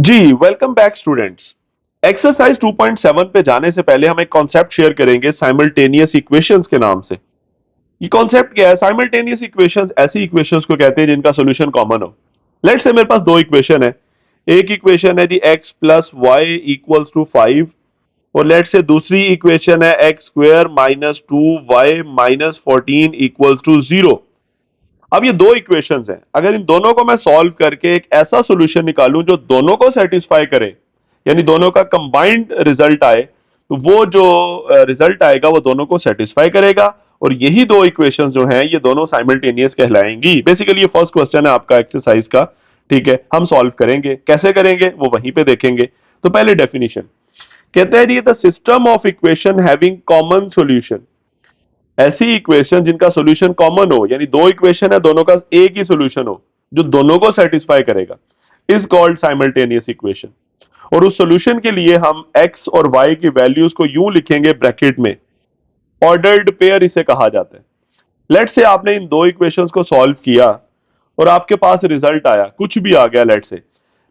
जी welcome back students. Exercise 2.7 पे जाने से पहले हम एक कॉन्सेप्ट शेयर करेंगे साइमल्टेनियस इक्वेशंस के नाम से। ये कॉन्सेप्ट क्या है? साइमल्टेनियस इक्वेशंस ऐसी इक्वेशंस को कहते हैं जिनका सॉल्यूशन कॉमन हो। लेट्स से मेरे पास दो इक्वेशन है। एक इक्वेशन है जी x plus Y equals to 5 और लेट्स से दूसरी इक्वेशन है x square minus 2y minus 14 equals to 0। अब ये दो इक्वेशंस हैं, अगर इन दोनों को मैं सॉल्व करके एक ऐसा सॉल्यूशन निकालूं जो दोनों को सेटिस्फाई करे, यानी दोनों का कंबाइंड रिजल्ट आए, तो वो जो रिजल्ट आएगा वो दोनों को सेटिस्फाई करेगा। और यही दो इक्वेशंस जो हैं ये दोनों साइमल्टेनियस कहलाएंगी। बेसिकली ये फर्स्ट क्वेश्चन है आपका एक्सरसाइज का। ठीक है, हम सॉल्व करेंगे, कैसे करेंगे वो वहीं पे देखेंगे। तो पहले डेफिनेशन कहते हैं जी the system of equation having common solution. ऐसी इक्वेशन जिनका सॉल्यूशन कॉमन हो, यानी दो इक्वेशन है दोनों का एक ही सॉल्यूशन हो जो दोनों को सेटिस्फाई करेगा, इज कॉल्ड साइमल्टेनियस इक्वेशन। और उस सॉल्यूशन के लिए हम x और y की वैल्यूज को यूं लिखेंगे ब्रैकेट में, ऑर्डर्ड पेयर इसे कहा जाता है। लेट से आपने इन दो इक्वेशंस को सॉल्व किया और आपके पास रिजल्ट आया, कुछ भी आ गया। लेट से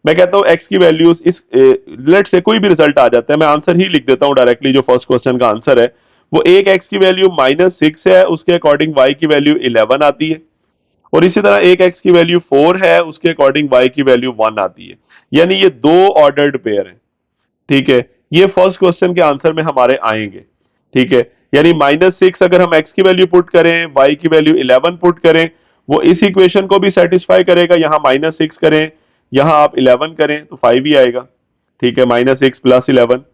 मैं कहता हूं x की वैल्यूज इस लेट से कोई भी रिजल्ट आ जाता है, मैं आंसर ही लिख देता हूं डायरेक्टली। जो फर्स्ट क्वेश्चन का आंसर है वो एक x की वैल्यू -6 है, उसके अकॉर्डिंग y की वैल्यू 11 आती है। और इसी तरह एक x की वैल्यू 4 है, उसके अकॉर्डिंग y की वैल्यू 1 आती है। यानी ये दो ऑर्डर्ड पेयर है। ठीक है, ये फर्स्ट क्वेश्चन के आंसर में हमारे आएंगे। ठीक है, यानी -6 अगर हम x की वैल्यू पुट करें, y की वैल्यू 11 पुट करें, वो इस इक्वेशन को भी सेटिस्फाई करेगा। यहां -6 करें, यहां आप 11 करें तो 5 ही आएगा। ठीक है, -6 प्लस 11।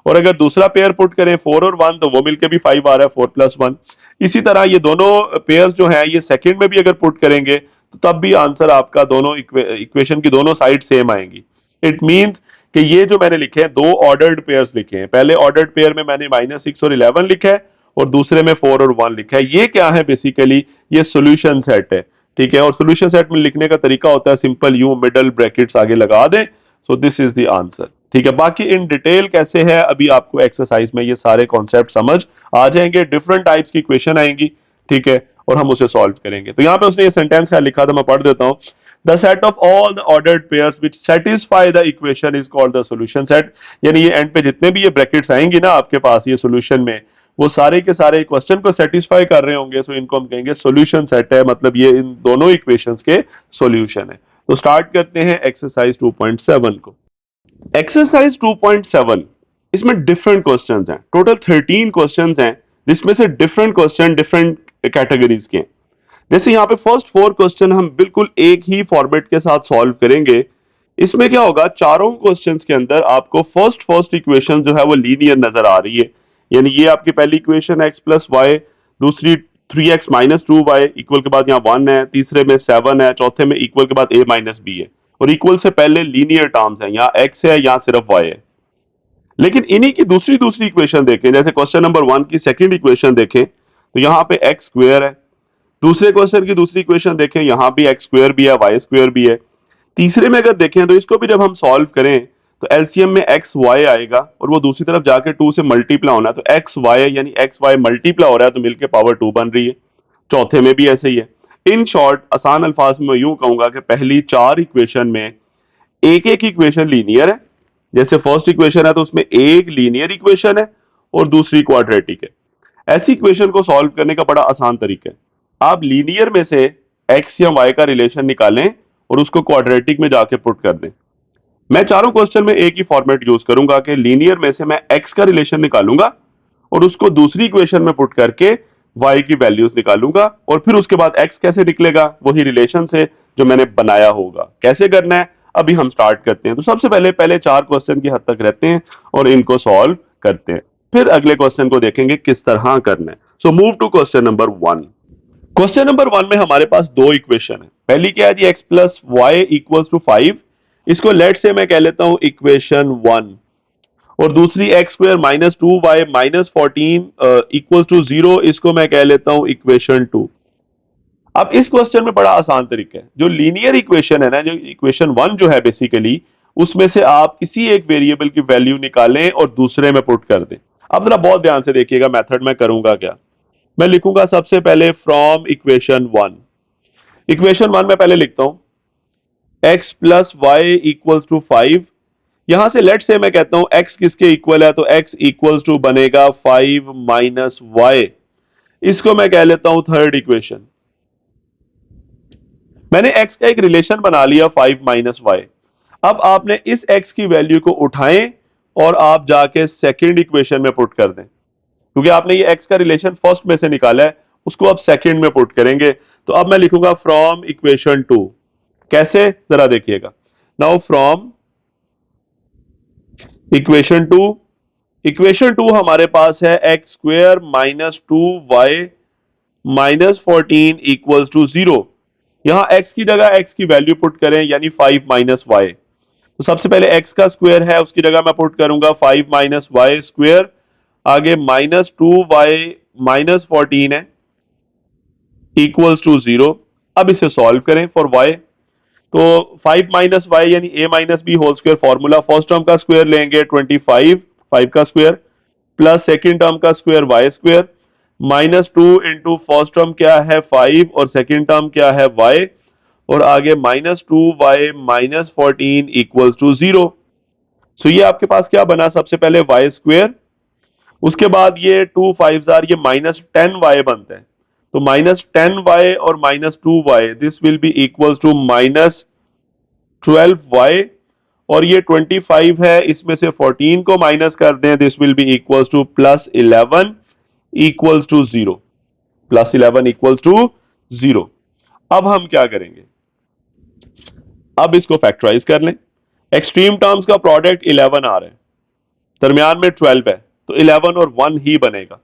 और अगर दूसरा पेयर पुट करें 4 और 1 तो वो मिलकर भी 5 आ रहा है, 4 प्लस 1। इसी तरह ये दोनों पेयर्स जो है ये सेकंड में भी अगर पुट करेंगे तो तब भी आंसर आपका दोनों इक्वेशन की दोनों साइड सेम आएंगी। इट मींस कि ये जो मैंने लिखे हैं दो ऑर्डर्ड पेयर्स लिखे हैं। पहले ऑर्डर्ड पेयर में मैंने -6 और 11 लिखा है और दूसरे में 4 और 1 लिखा है। ये क्या है? बेसिकली ये सॉल्यूशन सेट है। ठीक है, और सॉल्यूशन सेट में लिखने का तरीका होता है सिंपल, यूं मिडल ब्रैकेट्स आगे लगा दें। सो दिस इज द आंसर। ठीक है, बाकी इन डिटेल कैसे है अभी आपको एक्सरसाइज में ये सारे कॉन्सेप्ट समझ आ जाएंगे। डिफरेंट टाइप्स की क्वेश्चन आएंगी। ठीक है, और हम उसे सॉल्व करेंगे। तो यहां पे उसने ये सेंटेंस क्या लिखा था, मैं पढ़ देता हूं। The set of all the ordered pairs which satisfy the equation is called the solution set। यानी ये एंड पे जितने भी ये ब्रैकेट्स आएंगी ना आपके पास ये सॉल्यूशन में, वो सारे के सारे क्वेश्चन को सेटिस्फाई कर रहे होंगे। सो इनको हम कहेंगे सॉल्यूशन सेट है, मतलब ये इन दोनों इक्वेशंस के सॉल्यूशन है। तो स्टार्ट करते हैं एक्सरसाइज 2.7 को। एक्सरसाइज 2.7, इसमें डिफरेंट क्वेश्चंस हैं। टोटल 13 क्वेश्चंस हैं जिसमें से डिफरेंट क्वेश्चन डिफरेंट कैटेगरीज के हैं। जैसे यहाँ पे फर्स्ट 4 क्वेश्चन हम बिल्कुल एक ही फॉर्मेट के साथ सॉल्व करेंगे। इसमें क्या होगा, चारों क्वेश्चंस के अंदर आपको फर्स्ट इक्वेशन जो है वो लीनियर नजर आ रही है। यानी ये आपकी पहली इक्वेशन है x प्लस वाई, दूसरी 3x माइनस 2y इक्वल के बाद यहाँ 1 है, तीसरे में 7 है, चौथे में इक्वल के बाद a माइनस b है। और इक्वल से पहले लीनियर टर्म्स है, यहाँ x है, यहाँ सिर्फ y है। लेकिन इन्हीं की दूसरी दूसरी इक्वेशन देखें, जैसे क्वेश्चन नंबर 1 की सेकंड इक्वेशन देखें तो यहाँ पे x स्क्वेयर है। दूसरे क्वेश्चन की दूसरी इक्वेशन देखें, यहां भी एक्स स्क्वायर भी है, वाई स्क्वायर भी है। तीसरे में अगर देखें तो इसको भी जब हम सॉल्व करें तो एलसीएम में एक्स वाई आएगा और वो दूसरी तरफ जाके 2 से मल्टीप्लाई होना है, तो एक्स वाई यानी एक्स वाई मल्टीप्लाई हो रहा है तो मिलकर पावर 2 बन रही है। चौथे में भी ऐसे ही है। इन शॉर्ट आसान अल्फाज में यूं कहूंगा कि पहली 4 इक्वेशन में एक एक इक्वेशन लीनियर है। जैसे फर्स्ट इक्वेशन है तो उसमें एक लीनियर इक्वेशन है और दूसरी क्वाड्रेटिक है। ऐसी इक्वेशन को सॉल्व करने का बड़ा आसान तरीका है, आप लीनियर में से x या y का रिलेशन निकालें और उसको क्वाड्रेटिक में जाके पुट कर दें। मैं चारों क्वेश्चन में एक ही फॉर्मेट यूज करूंगा कि लीनियर में से मैं x का रिलेशन निकालूंगा और उसको दूसरी इक्वेशन में पुट करके y की वैल्यूज निकालूंगा और फिर उसके बाद x कैसे निकलेगा, वही रिलेशन से जो मैंने बनाया होगा। कैसे करना है अभी हम स्टार्ट करते हैं। तो सबसे पहले पहले 4 क्वेश्चन की हद तक रहते हैं और इनको सॉल्व करते हैं, फिर अगले क्वेश्चन को देखेंगे किस तरह करना है। So move to question number 1। Question number 1 में हमारे पास दो इक्वेशन है। पहली क्या है जी, x plus Y equals to 5, इसको लेट से मैं कह लेता हूं इक्वेशन 1। और दूसरी x square minus 2y minus 14 equals to 0, इसको मैं कह लेता हूं इक्वेशन 2। अब इस क्वेश्चन में बड़ा आसान तरीका है, जो लीनियर इक्वेशन है ना, जो इक्वेशन 1 जो है बेसिकली, उसमें से आप किसी एक वेरिएबल की वैल्यू निकालें और दूसरे में पुट कर दें। अब जरा बहुत ध्यान से देखिएगा मेथड में करूंगा क्या। मैं लिखूंगा सबसे पहले फ्रॉम इक्वेशन 1। इक्वेशन 1 में पहले लिखता हूं x plus Y equals to 5 यहां से लेट से मैं कहता हूं x किसके इक्वल है, तो x इक्वल्स टू बनेगा 5 माइनस वाई। इसको मैं कह लेता हूं थर्ड इक्वेशन। मैंने x का एक रिलेशन बना लिया 5 माइनस वाई। अब आपने इस x की वैल्यू को उठाएं और आप जाके सेकंड इक्वेशन में पुट कर दें, क्योंकि आपने ये x का रिलेशन फर्स्ट में से निकाला है, उसको आप सेकंड में पुट करेंगे। तो अब मैं लिखूंगा फ्रॉम इक्वेशन 2। कैसे, जरा देखिएगा। नाउ फ्रॉम इक्वेशन 2, इक्वेशन 2 हमारे पास है x square minus 2 y minus 14 equals to 0। यहां x की जगह x की वैल्यू पुट करें, यानी 5 माइनस वाई। तो सबसे पहले x का स्क्वायर है, उसकी जगह मैं पुट करूंगा 5 माइनस वाई स्क्वायर, आगे माइनस 2 वाई माइनस 14 है इक्वल्स टू 0। अब इसे सॉल्व करें फॉर y। तो 5 माइनस वाई यानी a minus B whole square, formula first term का स्क्वायर लेंगे 25, 5 का स्क्वायर प्लस सेकेंड टर्म का square Y square minus 2 into first term क्या है 5 और सेकेंड टर्म क्या है y, और आगे minus 2 y minus 14 equals to 0। So ये आपके पास क्या बना, सबसे पहले वाई स्क्वायर, उसके बाद ये 2 5 ये माइनस 10 वाई बनते हैं। तो माइनस 10 वाई और minus 2 y, this will be equals to minus 12 y, और ये 25 है, इसमें से 14 को माइनस कर दें, this will be equals to plus 11 equals to 0। Plus 11 equals to 0। अब हम क्या करेंगे, अब इसको फैक्टराइज कर लें। एक्सट्रीम टर्म्स का प्रोडक्ट 11 आ रहा है, दरमियान में 12 है, तो 11 और 1 ही बनेगा।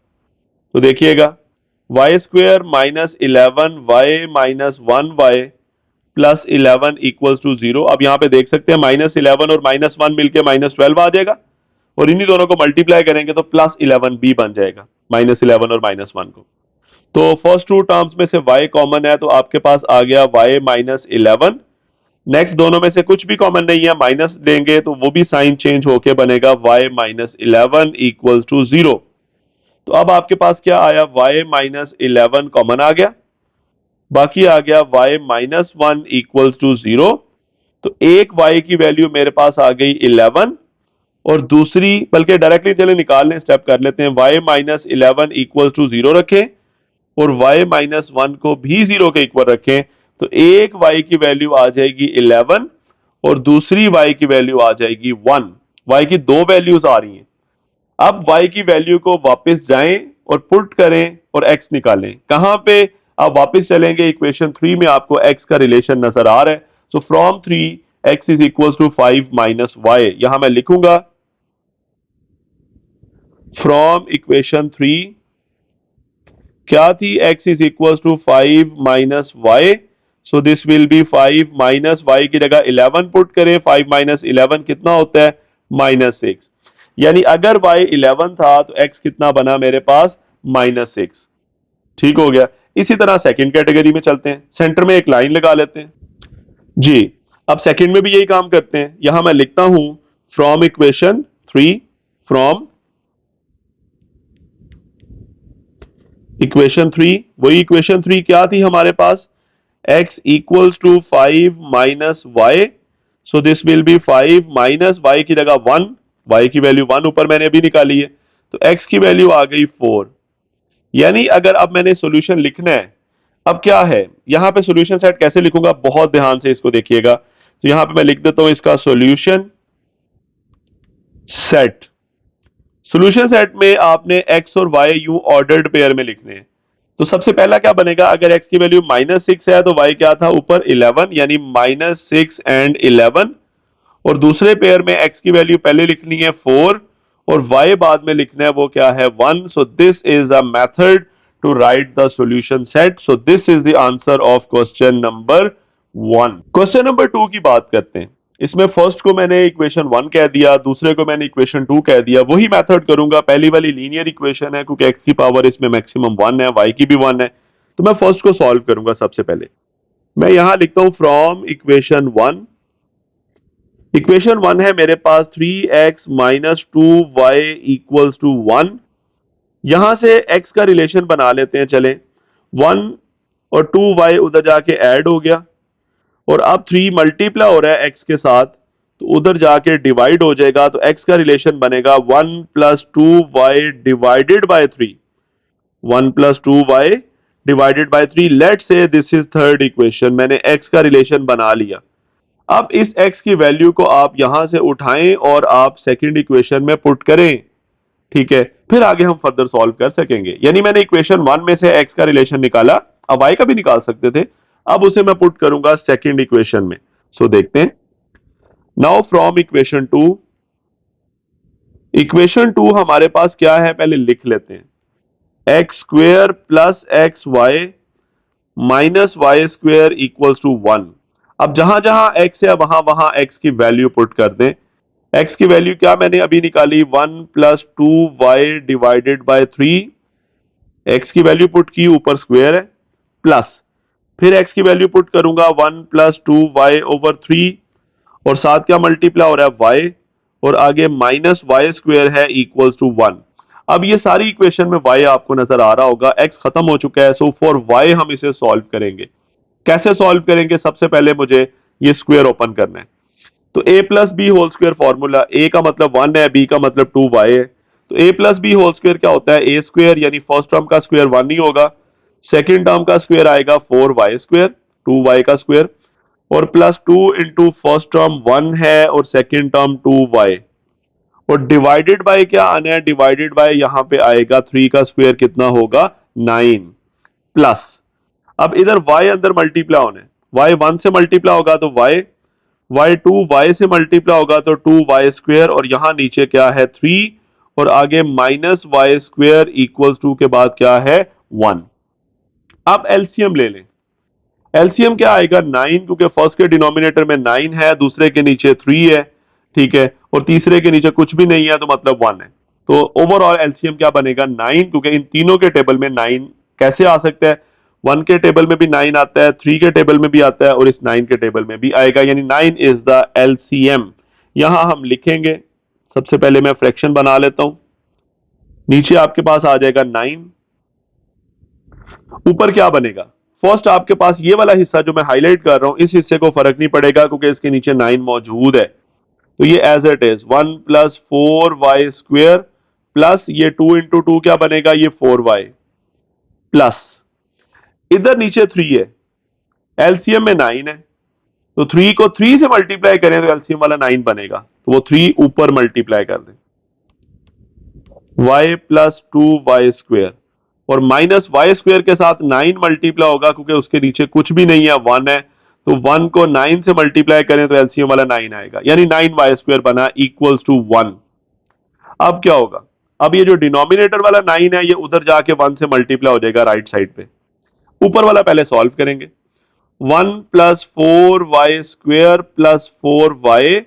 तो देखिएगा y square minus 11 y minus 1 y plus 11 equals to 0। अब यहां पे देख सकते हैं माइनस 11 और माइनस 1 मिलकर माइनस 12 आ जाएगा, और इन्हीं दोनों को मल्टीप्लाई करेंगे तो प्लस 11 भी बन जाएगा, माइनस 11 और माइनस 1 को। तो फर्स्ट टू टर्म्स में से y कॉमन है, तो आपके पास आ गया y माइनस 11। नेक्स्ट दोनों में से कुछ भी कॉमन नहीं है, माइनस देंगे तो वो भी साइन चेंज होके बनेगा y माइनस 11 इक्वल्स टू 0। तो अब आपके पास क्या आया, y माइनस 11 कॉमन आ गया, बाकी आ गया y माइनस 1 इक्वल्स टू 0। तो एक y की वैल्यू मेरे पास आ गई 11, और दूसरी, बल्कि डायरेक्टली चले निकाल लें, स्टेप कर लेते हैं। y माइनस 11 इक्वल्स टू 0 रखें और y माइनस 1 को भी 0 के इक्वल रखें, तो एक y की वैल्यू आ जाएगी 11 और दूसरी y की वैल्यू आ जाएगी 1। y की दो वैल्यूज आ रही हैं। अब y की वैल्यू को वापस जाएं और पुट करें और x निकालें। कहां पे, आप वापस चलेंगे इक्वेशन 3 में, आपको x का रिलेशन नजर आ रहा है। So from 3 x is equal to 5 minus y. यहां मैं लिखूंगा फ्रॉम इक्वेशन 3 क्या थी, x is equal to 5 minus y. So this will be 5 minus Y की जगह 11 पुट करें, 5 माइनस 11 कितना होता है, -6। यानी अगर y 11 था तो x कितना बना मेरे पास, -6। ठीक हो गया। इसी तरह सेकंड कैटेगरी में चलते हैं, सेंटर में एक लाइन लगा लेते हैं जी। अब सेकंड में भी यही काम करते हैं। यहां मैं लिखता हूं फ्रॉम इक्वेशन 3, फ्रॉम इक्वेशन 3, वही इक्वेशन 3 क्या थी हमारे पास, x equals to 5 minus y. So this will be 5 minus Y की जगह 1, y की वैल्यू 1 ऊपर मैंने अभी निकाली है, तो x की वैल्यू आ गई 4। यानी अगर अब मैंने सॉल्यूशन लिखना है, अब क्या है, यहां पे सॉल्यूशन सेट कैसे लिखूंगा, बहुत ध्यान से इसको देखिएगा। तो यहां पे मैं लिख देता हूं इसका सॉल्यूशन सेट। सॉल्यूशन सेट में आपने x और y यूं ऑर्डर्ड पेयर में लिखने हैं। तो सबसे पहला क्या बनेगा, अगर x की वैल्यू -6 है तो y क्या था ऊपर 11, यानी -6 एंड 11। और दूसरे पेयर में x की वैल्यू पहले लिखनी है 4 और y बाद में लिखना है वो क्या है 1। So this is a method to write the solution set. So this is the answer of question number 1। Question number 2 की बात करते हैं। इसमें फर्स्ट को मैंने इक्वेशन 1 कह दिया, दूसरे को मैंने इक्वेशन 2 कह दिया। वही मेथड करूंगा, पहली वाली लीनियर इक्वेशन है क्योंकि x की पावर इसमें मैक्सिमम 1 है, y की भी 1 है। तो मैं फर्स्ट को सॉल्व करूंगा। सबसे पहले मैं यहां लिखता हूं फ्रॉम इक्वेशन 1। इक्वेशन 1 है मेरे पास 3x minus 2y equals to 1। यहां से x का रिलेशन बना लेते हैं, चलें 1 और 2y उधर जाके ऐड हो गया, और अब 3 मल्टीप्लाई हो रहा है x के साथ, तो उधर जाके डिवाइड हो जाएगा, तो x का रिलेशन बनेगा 1+2y divided by 3। 1+2y divided by 3। Late say this is third equation, मैंने x का रिलेशन बना लिया। अब इस x की वैल्यू को आप यहां से उठाएं और आप सेकंड इक्वेशन में पुट करें, ठीक है, फिर आगे हम फर्दर सॉल्व कर सकेंगे। यानी मैंने इक्वेशन 1 में से x का रिलेशन निकाला, अब y का भी निकाल सकते थे, अब उसे मैं पुट करूंगा सेकंड इक्वेशन में। सो देखते हैं। नाउ फ्रॉम इक्वेशन 2 हमारे पास क्या है, पहले लिख लेते हैं। X square plus x y minus y square equals to 1। अब जहां जहां x है वहां वहां x की वैल्यू पुट कर दें। x की वैल्यू क्या मैंने अभी निकाली, 1+2y डिवाइडेड बाय 3। x की वैल्यू पुट की, ऊपर स्क्वेयर है, प्लस फिर x की वैल्यू पुट करूंगा 1+2y/3, और साथ क्या मल्टीप्लाई हो रहा है y, और आगे माइनस वाई स्क्वेयर है इक्वल्स टू 1। अब ये सारी इक्वेशन में y आपको नजर आ रहा होगा, x खत्म हो चुका है, सो फॉर y हम इसे सॉल्व करेंगे। कैसे सॉल्व करेंगे, सबसे पहले मुझे ये स्क्वायर ओपन करना है। तो a plus B whole square formula, a का मतलब 1 है, b का मतलब 2y है। तो a plus B whole square क्या होता है, a स्क्वायर, यानी फर्स्ट टर्म का स्क्वायर 1 ही होगा, सेकंड टर्म का स्क्वायर आएगा 4y स्क्वायर, 2y का स्क्वायर, और प्लस 2 इंटू फर्स्ट टर्म 1 है और सेकंड टर्म 2y, और डिवाइडेड बाय क्या आना है, डिवाइडेड बाय यहां पे आएगा 3 का स्क्वायर कितना होगा 9, प्लस अब इधर y अंदर मल्टीप्लाई होना है, y 1 से मल्टीप्लाई होगा तो y 2 y से मल्टीप्लाई होगा तो 2y स्क्वायर, और यहां नीचे क्या है 3, और आगे minus y square equals to के बाद क्या है 1। अब एलसीएम ले लें। एलसीएम क्या आएगा 9, क्योंकि फर्स्ट के डिनोमिनेटर में 9 है, दूसरे के नीचे 3 है, ठीक है, और तीसरे के नीचे कुछ भी नहीं है, तो मतलब 1 है। तो ओवरऑल एलसीएम क्या बनेगा 9, क्योंकि इन तीनों के टेबल में 9 कैसे आ सकता है, 1 के टेबल में भी 9 आता है, 3 के टेबल में भी आता है, और इस 9 के टेबल में भी आएगा, यानी 9 इज द एलसीएम। यहां हम लिखेंगे, सबसे पहले मैं फ्रैक्शन बना लेता हूं। नीचे आपके पास आ जाएगा 9, ऊपर क्या बनेगा, फर्स्ट आपके पास ये वाला हिस्सा जो मैं हाईलाइट कर रहा हूं, इस हिस्से को फर्क नहीं पड़ेगा क्योंकि इसके नीचे 9 मौजूद है, तो ये as it is 1+4y square, plus ये 2 इंटू 2 क्या बनेगा, ये 4y, प्लस इधर नीचे 3 है, एलसीएम में 9 है, तो 3 को 3 से मल्टीप्लाई करें तो एलसीएम वाला 9 बनेगा, तो वो 3 ऊपर मल्टीप्लाई कर दें, y+2y स्क्वेयर, और माइनस वाई स्क्वेयर के साथ 9 मल्टीप्लाई होगा क्योंकि उसके नीचे कुछ भी नहीं है, 1 है, तो 1 को 9 से मल्टीप्लाई करें तो एलसीएम वाला 9 आएगा, यानी 9y स्क्वेयर बना इक्वल्स टू 1। अब क्या होगा, अब ये जो डिनोमिनेटर वाला 9 है ये उधर जाके 1 से मल्टीप्लाई हो जाएगा राइट साइड पे। ऊपर वाला पहले सॉल्व करेंगे, 1+4y square plus 4y,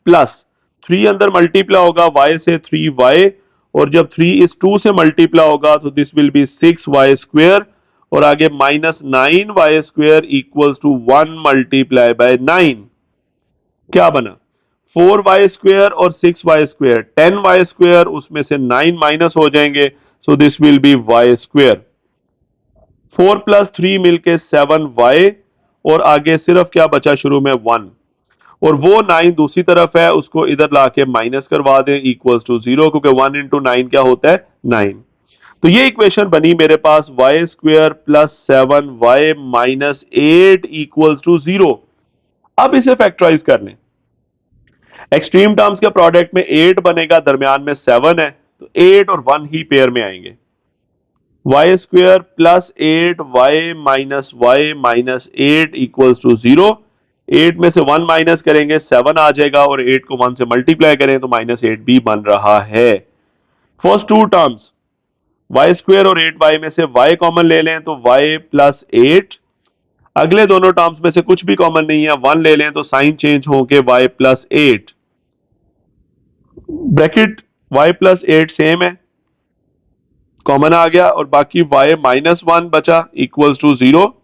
plus 3 अंदर मल्टीप्लाई होगा y से 3y, और जब 3 इस 2 से मल्टीप्लाई होगा तो this will B 6y square, और आगे -9y square equals to 1 multiply by 9। क्या बना, 4y स्क्वेयर और 6y स्क्वेयर, 10y स्क्वेयर, उसमें से 9 माइनस हो जाएंगे, सो this will B y square. 4 plus 3 मिलके 7y, और आगे सिर्फ क्या बचा शुरू में 1, और वो 9 दूसरी तरफ है, उसको इधर लाके माइनस करवा दें इक्वल्स टू 0, क्योंकि 1 इंटू 9 क्या होता है 9। तो ये इक्वेशन बनी मेरे पास y square plus 7y minus 8 equals to 0। अब इसे फैक्टराइज कर लें, एक्सट्रीम टर्म्स के प्रोडक्ट में 8 बनेगा, दरमियान में 7 है, तो 8 और 1 ही पेयर में आएंगे, y square plus 8y minus 8 equals to 0। 8 में से 1 माइनस करेंगे 7 आ जाएगा, और 8 को 1 से मल्टीप्लाई करें तो -8 भी बन रहा है। First two terms y square और 8y में से y कॉमन ले लें तो y प्लस 8, अगले दोनों टर्म्स में से कुछ भी कॉमन नहीं है, 1 ले लें तो साइन चेंज होके y plus 8, bracket y plus 8 same है, कॉमन आ गया, और बाकी y माइनस 1 बचा इक्वल्स टू 0।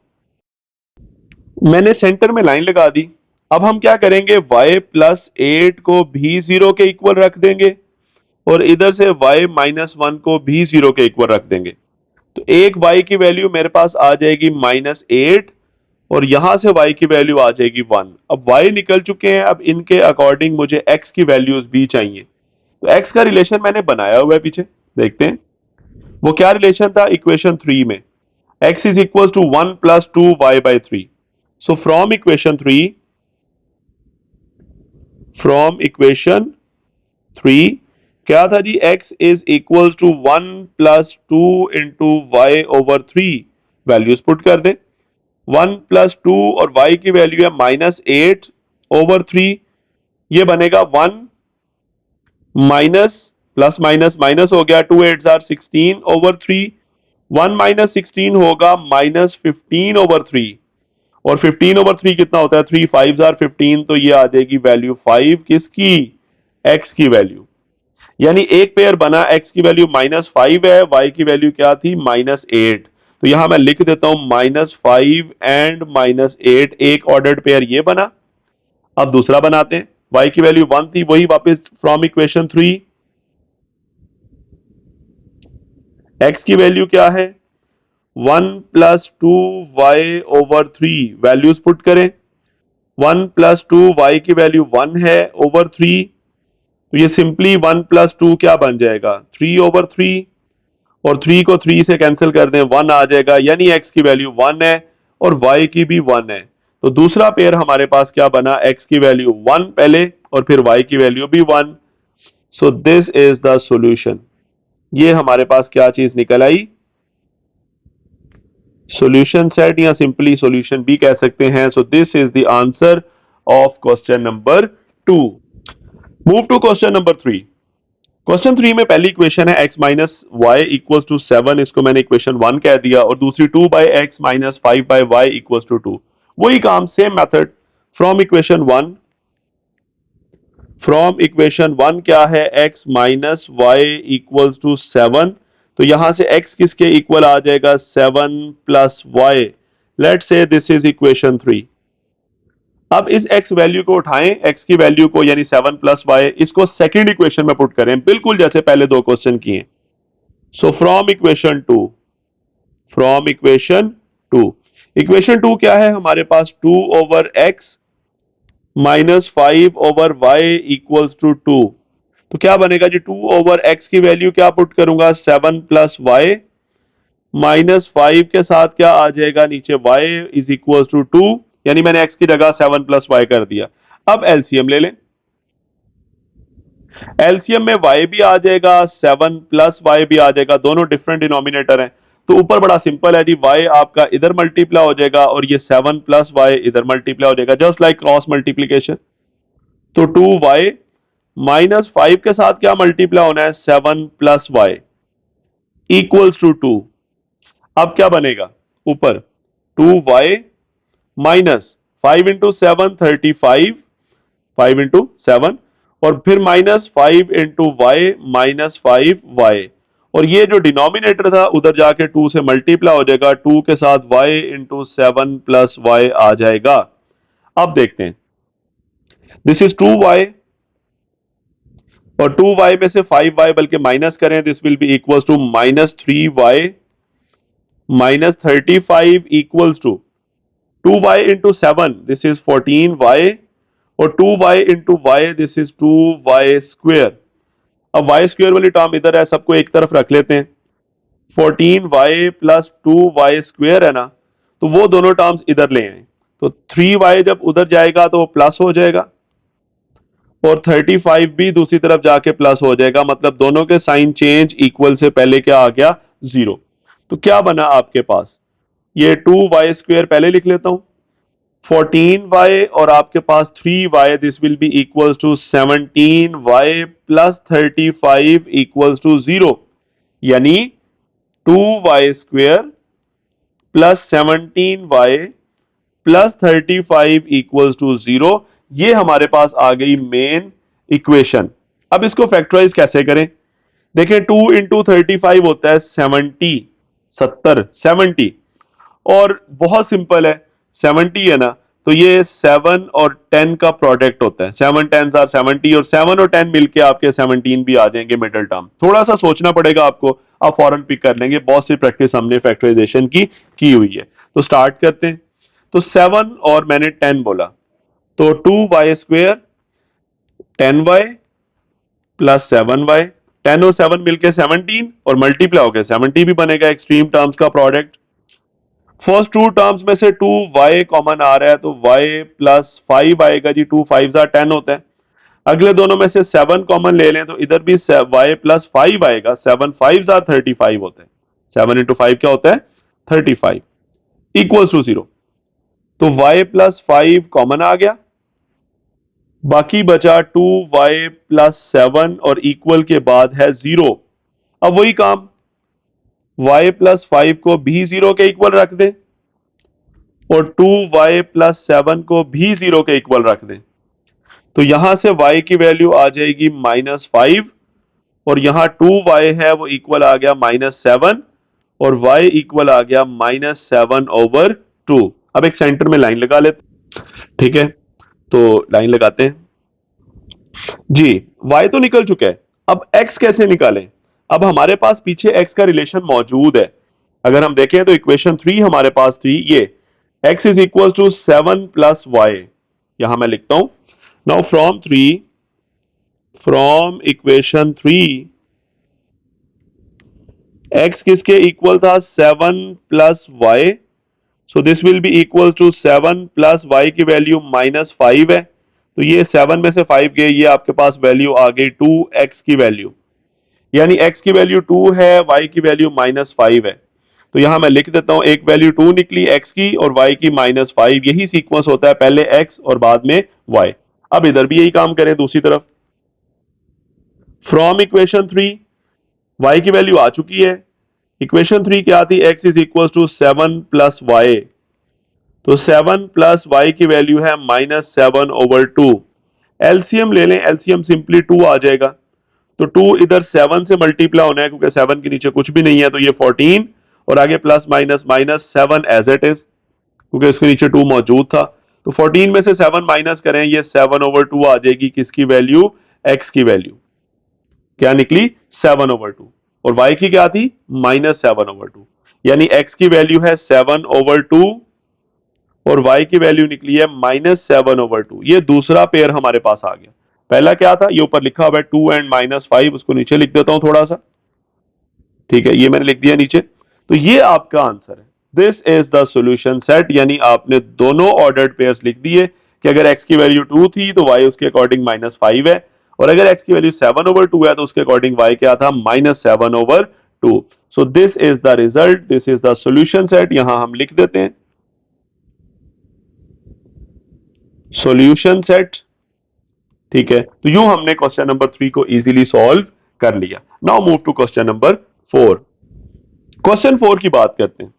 मैंने सेंटर में लाइन लगा दी। अब हम क्या करेंगे, y प्लस 8 को भी 0 के इक्वल रख देंगे, और इधर से y माइनस 1 को भी 0 के इक्वल रख देंगे, तो एक y की वैल्यू मेरे पास आ जाएगी -8, और यहां से y की वैल्यू आ जाएगी 1। अब y निकल चुके हैं, अब इनके अकॉर्डिंग मुझे x की वैल्यूज भी चाहिए। तो x का रिलेशन मैंने बनाया हुआ है पीछे, देखते हैं वो क्या रिलेशन था इक्वेशन 3 में। x is equal to 1 plus 2y/3। So from equation 3 क्या था जी, x is equal to 1 plus 2 into y/3। Values put कर दे, 1 प्लस 2 और y की वैल्यू है -8/3। ये बनेगा 1 माइनस प्लस माइनस माइनस हो गया, 2 8 16/3। 1 माइनस 16 होगा -15/3। और 15/3 कितना होता है, 3 5 15। तो ये आ जाएगी वैल्यू 5 किसकी, x की वैल्यू। यानी एक पेयर बना, x की वैल्यू -5 है, y की वैल्यू क्या थी -8। तो यहां मैं लिख देता हूं -5 एंड -8, एक ऑर्डर्ड पेयर ये बना। अब दूसरा बनाते हैं, y की वैल्यू 1 थी, वही वापस फ्रॉम इक्वेशन 3। x की वैल्यू क्या है 1 प्लस 2y/3। वैल्यूज पुट करें, 1 प्लस 2y की वैल्यू 1 है ओवर 3। तो ये सिंपली 1 प्लस 2 क्या बन जाएगा 3/3। और 3 को 3 से कैंसिल कर दें, 1 आ जाएगा, यानी x की वैल्यू 1 है और y की भी 1 है। तो दूसरा पेयर हमारे पास क्या बना, x की वैल्यू 1 पहले और फिर y की वैल्यू भी 1। So this is the solution. ये हमारे पास क्या चीज निकल आई, सॉल्यूशन सेट, या सिंपली सॉल्यूशन भी कह सकते हैं। So this is the answer of question number 2। Move to question number 3। Question 3 में पहली इक्वेशन है x minus Y equal to 7, इसको मैंने इक्वेशन 1 कह दिया, और दूसरी 2/x minus 5/y equal to 2। वही काम, सेम मेथड। फ्रॉम इक्वेशन 1, क्या है, x minus Y equal to 7। तो यहां से x किसके इक्वल आ जाएगा, 7 plus Y. Late say this is equation 3। अब इस x वैल्यू को उठाएं, x की वैल्यू को, यानी 7 प्लस वाई, इसको सेकंड इक्वेशन में पुट करें, बिल्कुल जैसे पहले दो क्वेश्चन किए। सो फ्रॉम इक्वेशन 2 इक्वेशन 2 क्या है हमारे पास, 2/x minus 5/y equals to 2। तो क्या बनेगा जी, 2/x की वैल्यू क्या पुट करूंगा, 7 प्लस वाई, माइनस 5 के साथ क्या आ जाएगा नीचे, y इज इक्वल टू 2। यानी मैंने x की जगह 7 प्लस वाई कर दिया। अब एलसीएम ले लें, एलसीएम में y भी आ जाएगा, 7 प्लस वाई भी आ जाएगा, दोनों डिफरेंट डिनोमिनेटर हैं। तो ऊपर बड़ा सिंपल है जी, y आपका इधर मल्टीप्लाई हो जाएगा और ये 7 प्लस वाई इधर मल्टीप्लाई हो जाएगा, जस्ट लाइक क्रॉस मल्टीप्लीकेशन। तो 2y माइनस 5 के साथ क्या मल्टीप्लाई होना है, 7 प्लस वाई इक्वल्स टू 2। अब क्या बनेगा ऊपर, 2y माइनस 5 इंटू 7 35, 5 इंटू 7, और फिर -5 × y -5y। और ये जो डिनोमिनेटर था उधर जाके 2 से मल्टीप्लाई हो जाएगा, 2 के साथ y × 7 प्लस y आ जाएगा। अब देखते हैं, दिस इज 2y, और 2y में से 5y बल्कि माइनस करें, this will be equal to -3y -35 equals to 2y into 7, this is 14y, और 2y into Y, this is 2y square. अब y स्क्वेयर वाली टर्म इधर है, सबको एक तरफ रख लेते हैं। 14y प्लस 2y स्क्वेयर है ना, तो वो दोनों टर्म्स इधर ले आए। तो 3y जब उधर जाएगा तो वो प्लस हो जाएगा, और 35 भी दूसरी तरफ जाके प्लस हो जाएगा, मतलब दोनों के साइन चेंज, इक्वल से पहले क्या आ गया, 0। तो क्या बना आपके पास, ये 2y स्क्वेयर पहले लिख लेता हूं, 14y, और आपके पास 3y, this will be equals to 17y plus 35 equals to 0। यानी 2y square plus 17y plus 35 equals to 0। ये हमारे पास आ गई मेन इक्वेशन। अब इसको फैक्टराइज कैसे करें, देखें, 2 इंटू 35 होता है 70, 70, और बहुत सिंपल है, 70 है ना, तो ये 7 और 10 का प्रोडक्ट होता है, 7 10s आर 70, और 7 और 10 मिलके आपके 17 भी आ जाएंगे मिडिल टर्म। थोड़ा सा सोचना पड़ेगा आपको, आप फौरन पिक कर लेंगे, बहुत सी प्रैक्टिस हमने फैक्टराइजेशन की हुई है। तो स्टार्ट करते हैं। तो 7 और मैंने 10 बोला, तो 2y² 10y प्लस 7y, 10 और 7 मिलके 17 और मल्टीप्लाई होकर 70 भी बनेगा, एक्सट्रीम टर्म्स का प्रोडक्ट। फर्स्ट टू टर्म्स में से 2y कॉमन आ रहा है तो y प्लस 5 आएगा जी, 2 5 10 होता है। अगले दोनों में से 7 कॉमन ले लें तो इधर भी y प्लस 5 आएगा, 7 5 35 होते हैं, 7 इंटू 5 क्या होता है 35 इक्वल्स टू 0। तो y प्लस 5 कॉमन आ गया, बाकी बचा 2y प्लस 7 और इक्वल के बाद है 0। अब वही काम, y प्लस 5 को भी 0 के इक्वल रख दें और 2y प्लस 7 को भी 0 के इक्वल रख दें, तो यहां से y की वैल्यू आ जाएगी -5 और यहां 2y है वो इक्वल आ गया -7 और y इक्वल आ गया -7/2। अब एक सेंटर में लाइन लगा लेते, ठीक है, तो लाइन लगाते हैं जी। y तो निकल चुका है, अब x कैसे निकालें? अब हमारे पास पीछे x का रिलेशन मौजूद है, अगर हम देखें तो इक्वेशन 3 हमारे पास थी ये, x is equal to 7 plus y, यहां मैं लिखता हूं नाउ फ्रॉम इक्वेशन 3 x किसके इक्वल था 7 plus y, so this will be equal to 7 plus y की वैल्यू -5 है, तो ये 7 में से 5 गए, ये आपके पास वैल्यू आ गई 2x की वैल्यू, यानी x की वैल्यू 2 है, y की वैल्यू -5 है। तो यहां मैं लिख देता हूं एक वैल्यू 2 निकली x की और y की -5, यही सीक्वेंस होता है, पहले x और बाद में y। अब इधर भी यही काम करें दूसरी तरफ, फ्रॉम इक्वेशन 3 y की वैल्यू आ चुकी है, इक्वेशन 3 क्या थी, x is equal to 7 plus Y, तो 7 प्लस वाई की वैल्यू है -7/2। एलसीएम ले लें, एलसीएम सिंपली 2 आ जाएगा, तो 2 इधर 7 से मल्टीप्लाई होना है क्योंकि 7 के नीचे कुछ भी नहीं है, तो ये 14 और आगे plus minus -7 as it is क्योंकि उसके नीचे 2 मौजूद था, तो 14 में से 7 माइनस करें, ये 7/2 आ जाएगी, किसकी वैल्यू, x की वैल्यू क्या निकली 7/2 और y की क्या थी -7/2, यानी x की वैल्यू है 7/2 और y की वैल्यू निकली है -7/2। ये दूसरा पेयर हमारे पास आ गया, पहला क्या था, ये ऊपर लिखा हुआ है 2 एंड -5, उसको नीचे लिख देता हूं थोड़ा सा, ठीक है, ये मैंने लिख दिया नीचे, तो ये आपका आंसर है, this is the solution set, यानी आपने दोनों ऑर्डर्ड पेयर्स लिख दिए कि अगर x की वैल्यू 2 थी तो y उसके अकॉर्डिंग -5 है, और अगर x की वैल्यू 7/2 है तो उसके अकॉर्डिंग y क्या था -7/2। सो this is the result, this is the solution set, यहां हम लिख देते हैं सॉल्यूशन सेट, ठीक है, तो यूं हमने क्वेश्चन नंबर 3 को इजीली सॉल्व कर लिया। Now move to question number 4। Question 4 की बात करते हैं,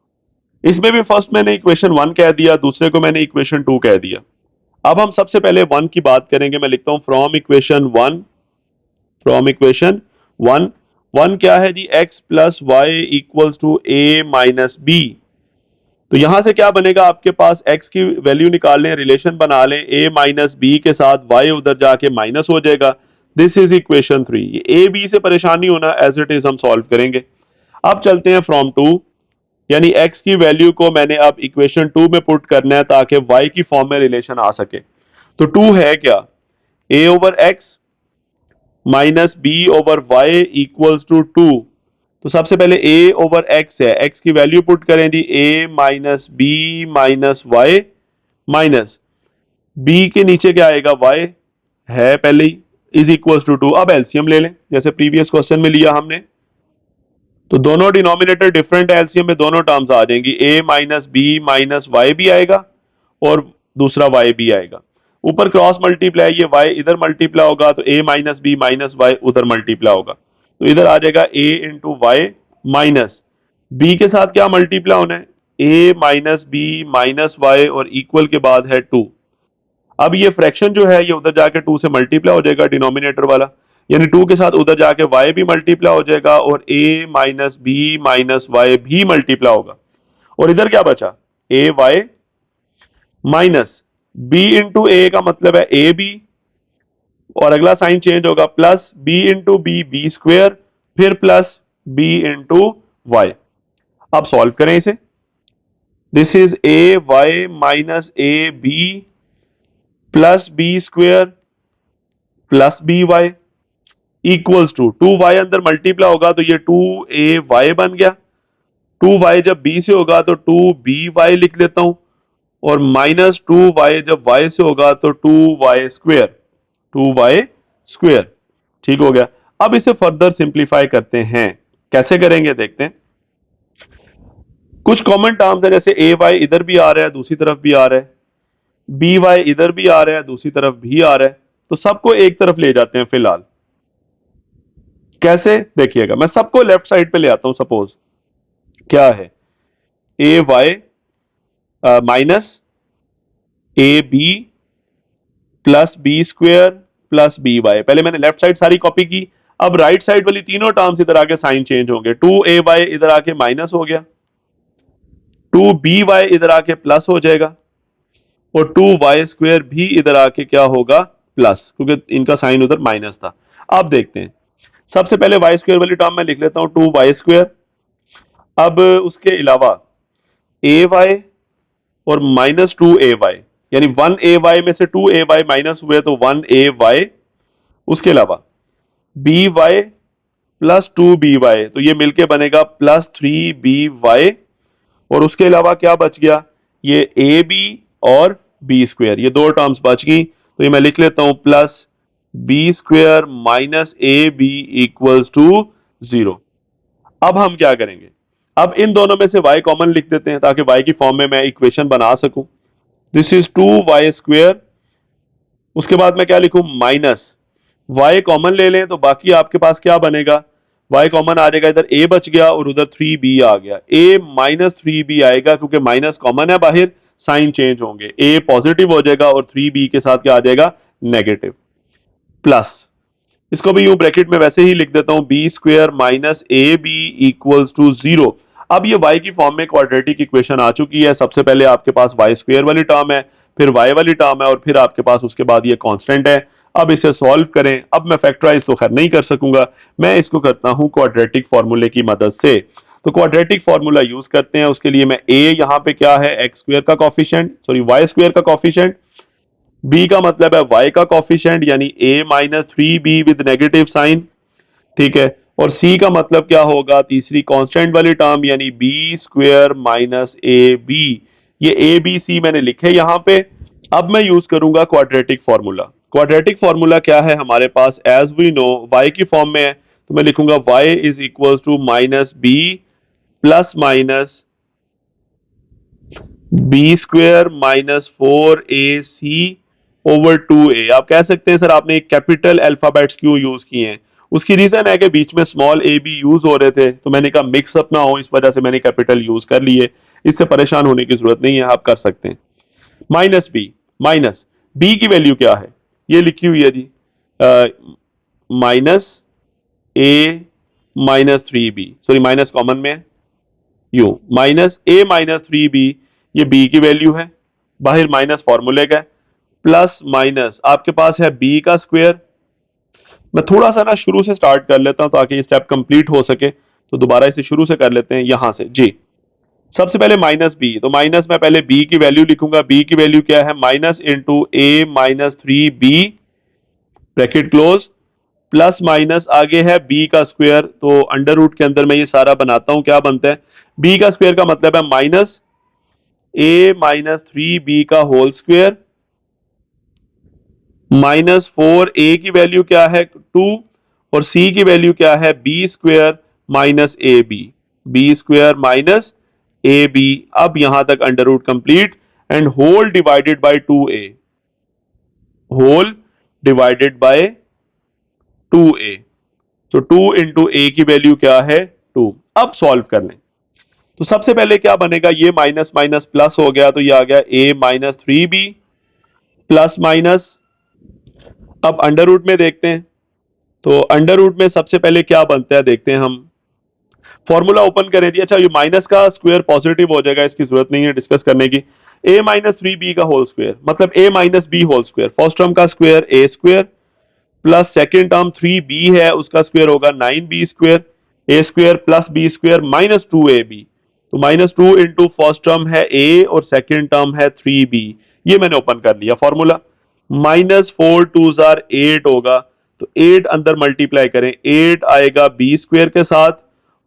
इसमें भी फर्स्ट मैंने इक्वेशन 1 कह दिया, दूसरे को मैंने इक्वेशन 2 कह दिया। अब हम सबसे पहले 1 की बात करेंगे, मैं लिखता हूं फ्रॉम इक्वेशन 1 1 क्या है जी, x plus Y equals to a minus B, तो यहां से क्या बनेगा, आपके पास x की वैल्यू निकाल लें, रिलेशन बना लें, a माइनस बी के साथ y उधर जाके माइनस हो जाएगा, this is equation 3। a b से परेशानी होना, एज इट इज हम सॉल्व करेंगे। अब चलते हैं फ्रॉम 2, यानी x की वैल्यू को मैंने अब इक्वेशन 2 में पुट करना है ताकि y की फॉर्म में रिलेशन आ सके, तो 2 है क्या, a over x minus B over Y equals to 2, तो सबसे पहले a ओवर x है, x की वैल्यू पुट करें जी, a minus B minus Y minus b के नीचे क्या आएगा, y है पहले ही, इज इक्वल्स टू 2। अब एलसीएम ले लें जैसे प्रीवियस क्वेश्चन में लिया हमने, तो दोनों डिनोमिनेटर डिफरेंट है, एलसीएम में दोनों टर्म्स आ जाएंगी, a minus B minus Y भी आएगा और दूसरा y भी आएगा, ऊपर क्रॉस मल्टीप्लाई, ये y इधर मल्टीप्लाई होगा तो a minus B minus Y उधर मल्टीप्लाई होगा, तो इधर आ जाएगा a into Y minus b के साथ क्या मल्टीप्लाई होना है, a minus B minus Y और इक्वल के बाद है 2। अब ये फ्रैक्शन जो है ये उधर जाके 2 से मल्टीप्लाई हो जाएगा डिनोमिनेटर वाला, यानी 2 के साथ उधर जाके y भी मल्टीप्लाई हो जाएगा और a minus B minus Y भी मल्टीप्लाई होगा, और इधर क्या बचा, a Y minus b into A का मतलब है ए बी, और अगला साइन चेंज होगा, plus b into B B square, फिर प्लस b इंटू वाई। अब सॉल्व करें इसे, this is A Y minus A B plus B square plus B Y equals to 2y अंदर multiply होगा तो ये 2ay बन गया। 2y जब b से होगा तो 2by लिख लेता हूं और माइनस 2y जब y से होगा तो 2y स्क्वेयर 2y स्क्वेयर। ठीक हो गया। अब इसे फर्दर सिंप्लीफाई करते हैं। कैसे करेंगे देखते हैं। कुछ कॉमन टर्म्स है जैसे ए वाई इधर भी आ रहा है दूसरी तरफ भी आ रहा है, बी वाई इधर भी आ रहा है दूसरी तरफ भी आ रहा है, तो सबको एक तरफ ले जाते हैं फिलहाल। कैसे देखिएगा, मैं सबको लेफ्ट साइड पे ले आता हूं। सपोज क्या है A Y minus A B plus B square plus B Y. पहले मैंने लेफ्ट साइड सारी कॉपी की। अब राइट साइड वाली तीनों टर्म्स इधर आके साइन चेंज होंगे। 2ay इधर आके माइनस हो गया, 2by इधर आके प्लस हो जाएगा और 2y स्क्वेयर भी इधर आके क्या होगा प्लस, क्योंकि इनका साइन उधर माइनस था। अब देखते हैं। सबसे पहले y स्क्वेयर वाली टर्म मैं लिख लेता हूं 2y स्क्वेयर। अब उसके अलावा ए वाई और माइनस 2ay, यानी 1ay में से 2ay माइनस हुए तो 1ay। उसके अलावा बी वाई प्लस 2by, तो ये मिलके बनेगा प्लस 3by। और उसके अलावा क्या बच गया, ये ए बी और बी स्क्वेयर, ये दो टर्म्स बच गई। तो ये मैं लिख लेता हूं plus B square minus A B equals to 0। अब हम क्या करेंगे, अब इन दोनों में से y कॉमन लिख देते हैं ताकि y की फॉर्म में मैं इक्वेशन बना सकूं। This is 2y square. उसके बाद मैं क्या लिखूं माइनस y कॉमन ले लें तो बाकी आपके पास क्या बनेगा, y कॉमन आ जाएगा, इधर a बच गया और उधर 3b आ गया। a माइनस 3b आएगा क्योंकि माइनस कॉमन है बाहर, साइन चेंज होंगे, a पॉजिटिव हो जाएगा और 3b के साथ क्या आ जाएगा नेगेटिव। प्लस इसको भी यूं ब्रैकेट में वैसे ही लिख देता हूं B square minus A B equals to 0। अब ये y की फॉर्म में क्वाड्रेटिक इक्वेशन आ चुकी है। सबसे पहले आपके पास y स्क्वेयर वाली टर्म है, फिर y वाली टर्म है और फिर आपके पास उसके बाद ये कांस्टेंट है। अब इसे सॉल्व करें। अब मैं फैक्टराइज तो खैर नहीं कर सकूंगा, मैं इसको करता हूं क्वाड्रेटिक फॉर्मूले की मदद से। तो क्वाड्रेटिक फॉर्मूला यूज करते हैं। उसके लिए मैं a यहां पे क्या है एक्स स्क्वेयर का कॉफिशिएंट, सॉरी y स्क्वेयर का कॉफिशिएंट, b का मतलब है y का कॉफिशिएंट यानी a minus 3b with negative sign, ठीक है। और c का मतलब क्या होगा, तीसरी कांस्टेंट वाली टर्म यानी b square minus A B. ये ए बी सी मैंने लिखे यहां पे। अब मैं यूज करूंगा क्वाड्रेटिक फॉर्मूला। क्वाड्रेटिक फॉर्मूला क्या है हमारे पास, एज वी नो y की फॉर्म में है तो मैं लिखूंगा y is equal to minus B plus minus B square minus 4ac over 2a। आप कह सकते हैं सर आपने कैपिटल अल्फाबेट्स क्यों यूज किए हैं, उसकी रीजन है कि बीच में स्मॉल ए बी यूज हो रहे थे तो मैंने कहा मिक्स अप ना हो, इस वजह से मैंने कैपिटल यूज कर लिए। इससे परेशान होने की जरूरत नहीं है, आप कर सकते हैं। माइनस बी की वैल्यू क्या है, ये लिखी हुई है जी minus A minus 3b, sorry minus common में है, you minus A minus 3b, ये b की वैल्यू है, बाहर माइनस फॉर्मूले का है, प्लस माइनस आपके पास है b का स्क्वायर। मैं थोड़ा सा ना शुरू से स्टार्ट कर लेता हूं ताकि ये स्टेप कंप्लीट हो सके, तो दोबारा इसे शुरू से कर लेते हैं यहां से जी। सबसे पहले माइनस बी, तो माइनस मैं पहले बी की वैल्यू लिखूंगा। बी की वैल्यू क्या है, minus into A minus 3b bracket close, plus minus आगे है बी का स्क्वायर, तो अंडर रूट के अंदर मैं ये सारा बनाता हूं, क्या बनता है बी का स्क्वायर का मतलब है माइनस ए माइनस 3b का होल स्क्वायर माइनस 4a की वैल्यू क्या है 2 और c की वैल्यू क्या है B square minus A B square minus A B. अब यहां तक under root complete and whole divided by 2a, whole divided by 2a। तो 2 इंटू ए की वैल्यू क्या है 2। अब सॉल्व कर लें तो सबसे पहले क्या बनेगा, ये माइनस माइनस प्लस हो गया तो ये आ गया a minus 3b plus minus. अब अंडर रूट में देखते हैं, तो अंडर रूट में सबसे पहले क्या बनता है देखते हैं हम। फॉर्मूला ओपन करें जी। अच्छा ये माइनस का स्क्वायर पॉजिटिव हो जाएगा, इसकी जरूरत नहीं है डिस्कस करने की। a माइनस 3b का होल स्क्वायर मतलब a minus B whole square, first term का square a square plus second term 3b है उसका स्क्वायर होगा 9b square, a square plus b square minus 2ab। तो -2 इंटू फर्स्ट टर्म है a और second term है 3b, ये मैंने ओपन कर लिया फॉर्मूला। -4 टू जार 8 होगा, तो 8 अंदर मल्टीप्लाई करें, 8 आएगा b स्क्वायर के साथ,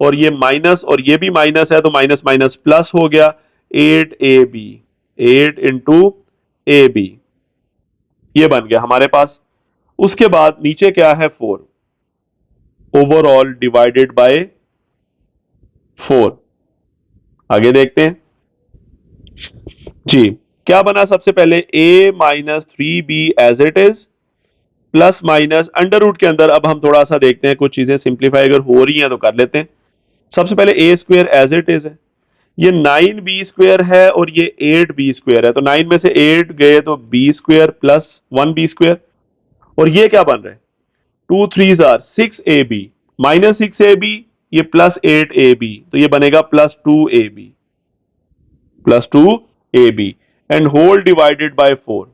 और ये माइनस और ये भी माइनस है तो माइनस माइनस प्लस हो गया, 8ab, 8 इंटू ए बी, ये बन गया हमारे पास। उसके बाद नीचे क्या है 4, ओवरऑल डिवाइडेड बाय 4। आगे देखते हैं जी, क्या बना सबसे पहले, a minus 3b as it is, plus minus under root के अंदर। अब हम थोड़ा सा देखते हैं, कुछ चीजें सिंप्लीफाई अगर हो रही हैं तो कर लेते हैं। सबसे पहले ए स्क्वायर एज इट इज है, ये 9b स्क्वायर है और ये 8b स्क्वायर है, तो 9 में से 8 गए तो b square plus 1b square, और ये क्या बन रहा है, 2 3 जार 6ab माइनस 6ab, ये प्लस 8ab, तो ये बनेगा +2ab, +2ab and whole divided by 4।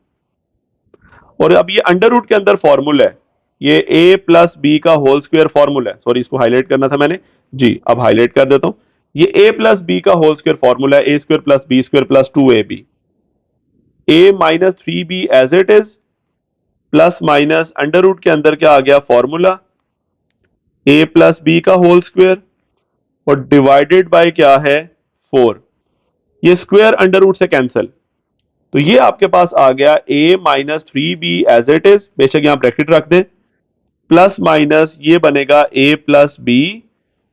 और अब ये अंडर रूट के अंदर फॉर्मूला है, ये a प्लस बी का होल स्क्वायर फॉर्मूला है, सॉरी इसको हाईलाइट करना था मैंने जी, अब हाईलाइट कर देता हूं। ये a प्लस बी का होल स्क्वायर फॉर्मूला है, a square plus B square plus 2ab, a minus 3b as it is, plus minus under root के अंदर क्या आ गया फॉर्मूला, a प्लस बी का होल स्क्वायर और डिवाइडेड बाय क्या है 4। ये स्क्वायर अंडर रूट से कैंसिल, तो ये आपके पास आ गया a minus 3b as it is, बेशक यहां ब्रैकेट रख दें, प्लस माइनस ये बनेगा a प्लस बी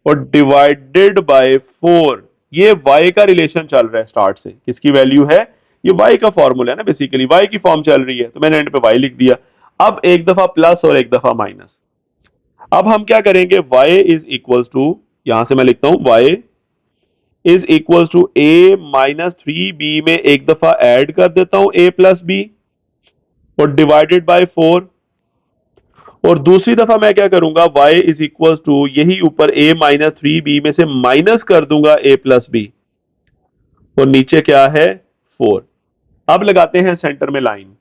और डिवाइडेड बाय 4। ये y का रिलेशन चल रहा है स्टार्ट से, किसकी वैल्यू है, ये y का फॉर्मूला है ना, बेसिकली y की फॉर्म चल रही है, तो मैंने एंड पे y लिख दिया। अब एक दफा प्लस और एक दफा माइनस। अब हम क्या करेंगे, y इज इक्वल्स टू, यहां से मैं लिखता हूं y is equals to a minus 3b में एक दफा ऐड कर देता हूं a प्लस बी और डिवाइडेड बाय 4, और दूसरी दफा मैं क्या करूंगा, y इज इक्वल्स टू यही ऊपर a माइनस 3b में से माइनस कर दूंगा a प्लस बी, और नीचे क्या है 4। अब लगाते हैं सेंटर में लाइन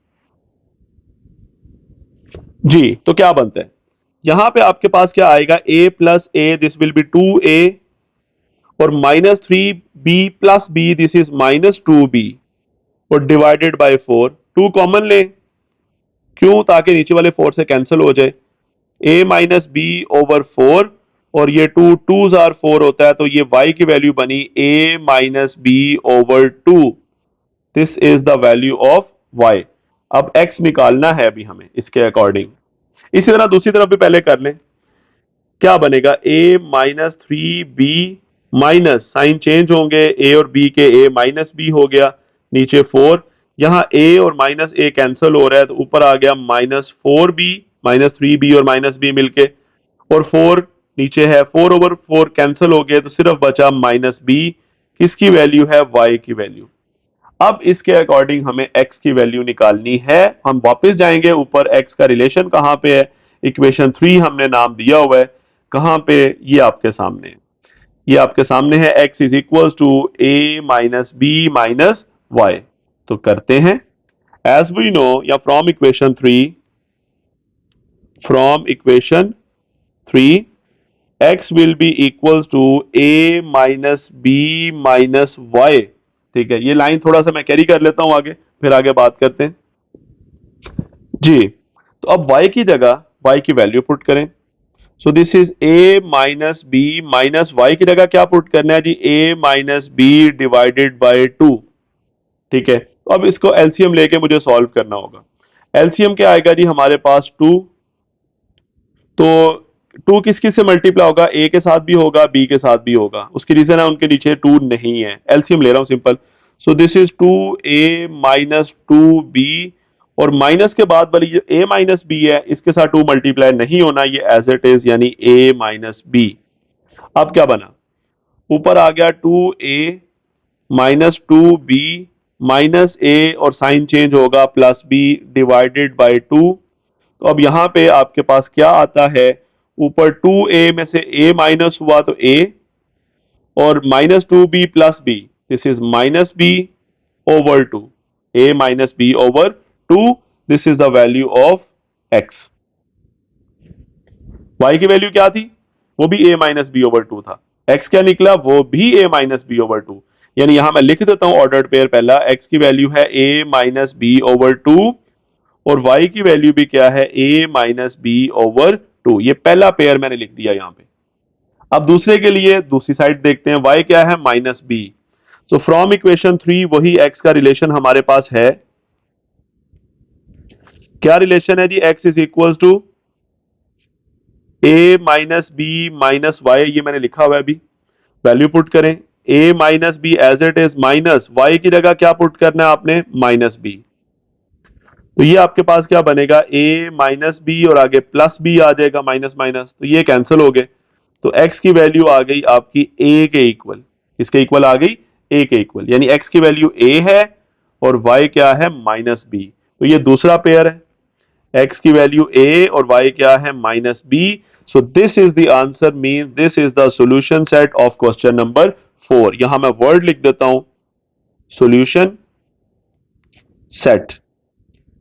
जी, तो क्या बनता है, यहां पे आपके पास क्या आएगा, a plus a this will B 2a, और minus 3b plus b this is minus 2b, और डिवाइडेड बाय 4। 2 कॉमन लें, क्यों, ताकि नीचे वाले 4 से कैंसिल हो जाए, a माइनस बी ओवर 4, और ये 2 2 जार 4 होता है, तो ये y की वैल्यू बनी a minus B over 2, this is the value of y। अब x निकालना है अभी हमें इसके अकॉर्डिंग, इसी तरह दूसरी तरफ भी पहले कर लें। क्या बनेगा, a minus 3b minus, sign change होंगे, a और b के, a माइनस b हो गया, नीचे 4, यहां a और माइनस a कैंसिल हो रहा है, तो ऊपर आ गया -4b, -3b और -b मिलके, और 4 नीचे है, 4 ओवर 4 कैंसिल हो गए, तो सिर्फ बचा -b, किसकी वैल्यू है, y की वैल्यू। अब इसके अकॉर्डिंग हमें x की वैल्यू निकालनी है। हम वापस जाएंगे ऊपर, x का रिलेशन कहां पे है, इक्वेशन 3 हमने नाम दिया हुआ है, कहां पे, ये आपके सामने, ये आपके सामने है, x is equal to a minus B minus Y. तो करते हैं, एज वी नो, या from equation 3 x will be equal to a minus B minus Y. ठीक है, ये लाइन थोड़ा सा मैं कैरी कर लेता हूं आगे, फिर आगे बात करते हैं जी। तो अब y की जगह y की वैल्यू पुट करें, so this is a minus B minus Y की जगह क्या पुट करना है जी, a minus B divided by 2। ठीक है, तो अब इसको एलसीएम लेके मुझे सॉल्व करना होगा। एलसीएम क्या आएगा जी हमारे पास 2, तो 2 किस किस से मल्टीप्लाई होगा, a के साथ भी होगा, b के साथ भी होगा, उसकी रीजन है उनके नीचे 2 नहीं है, एलसीएम ले रहा हूं simple. So this is 2a minus 2b, और माइनस के बाद वाली जो a माइनस बी है इसके साथ 2 मल्टीप्लाई नहीं होना, ये एज इट इज, यानी a माइनस बी। अब क्या बना, ऊपर आ गया 2a minus 2b minus a, और साइन चेंज होगा प्लस b डिवाइडेड बाय 2। तो अब यहां पे आपके पास क्या आता है, ऊपर 2a में से a माइनस हुआ तो a, और -2b plus b, this is -b over 2, a minus b over 2, this is the value of x। y की वैल्यू क्या थी, वो भी a माइनस बी ओवर 2 था, एक्स क्या निकला, वो भी a minus B over two. यानी यहां मैं लिख देता हूं ऑर्डर्ड पेयर, पहला एक्स की वैल्यू है a minus B over two और y की वैल्यू भी क्या है, a minus B over two. ये पहला पेयर मैंने लिख दिया यहां पे। अब दूसरे के लिए दूसरी साइड देखते हैं, y क्या है, minus B. So from equation 3 वही x का रिलेशन हमारे पास है। क्या रिलेशन है जी, x is equal to a minus B minus Y, ये मैंने लिखा हुआ है अभी। वैल्यू पुट करें, a minus B as it is minus y की जगह क्या पुट करना है आपने, माइनस बी। तो ये आपके पास क्या बनेगा, a माइनस बी और आगे प्लस बी आ जाएगा, माइनस माइनस, तो ये कैंसिल हो गए। तो x की वैल्यू आ गई आपकी a के इक्वल। किसके इक्वल आ गई, a के इक्वल। यानी x की वैल्यू a है और y क्या है, माइनस बी। तो ये दूसरा पेयर है, x की वैल्यू a और y क्या है, minus B. So this is the answer, mean this is the solution set of question number 4। यहां मैं वर्ड लिख देता हूं, सॉल्यूशन सेट।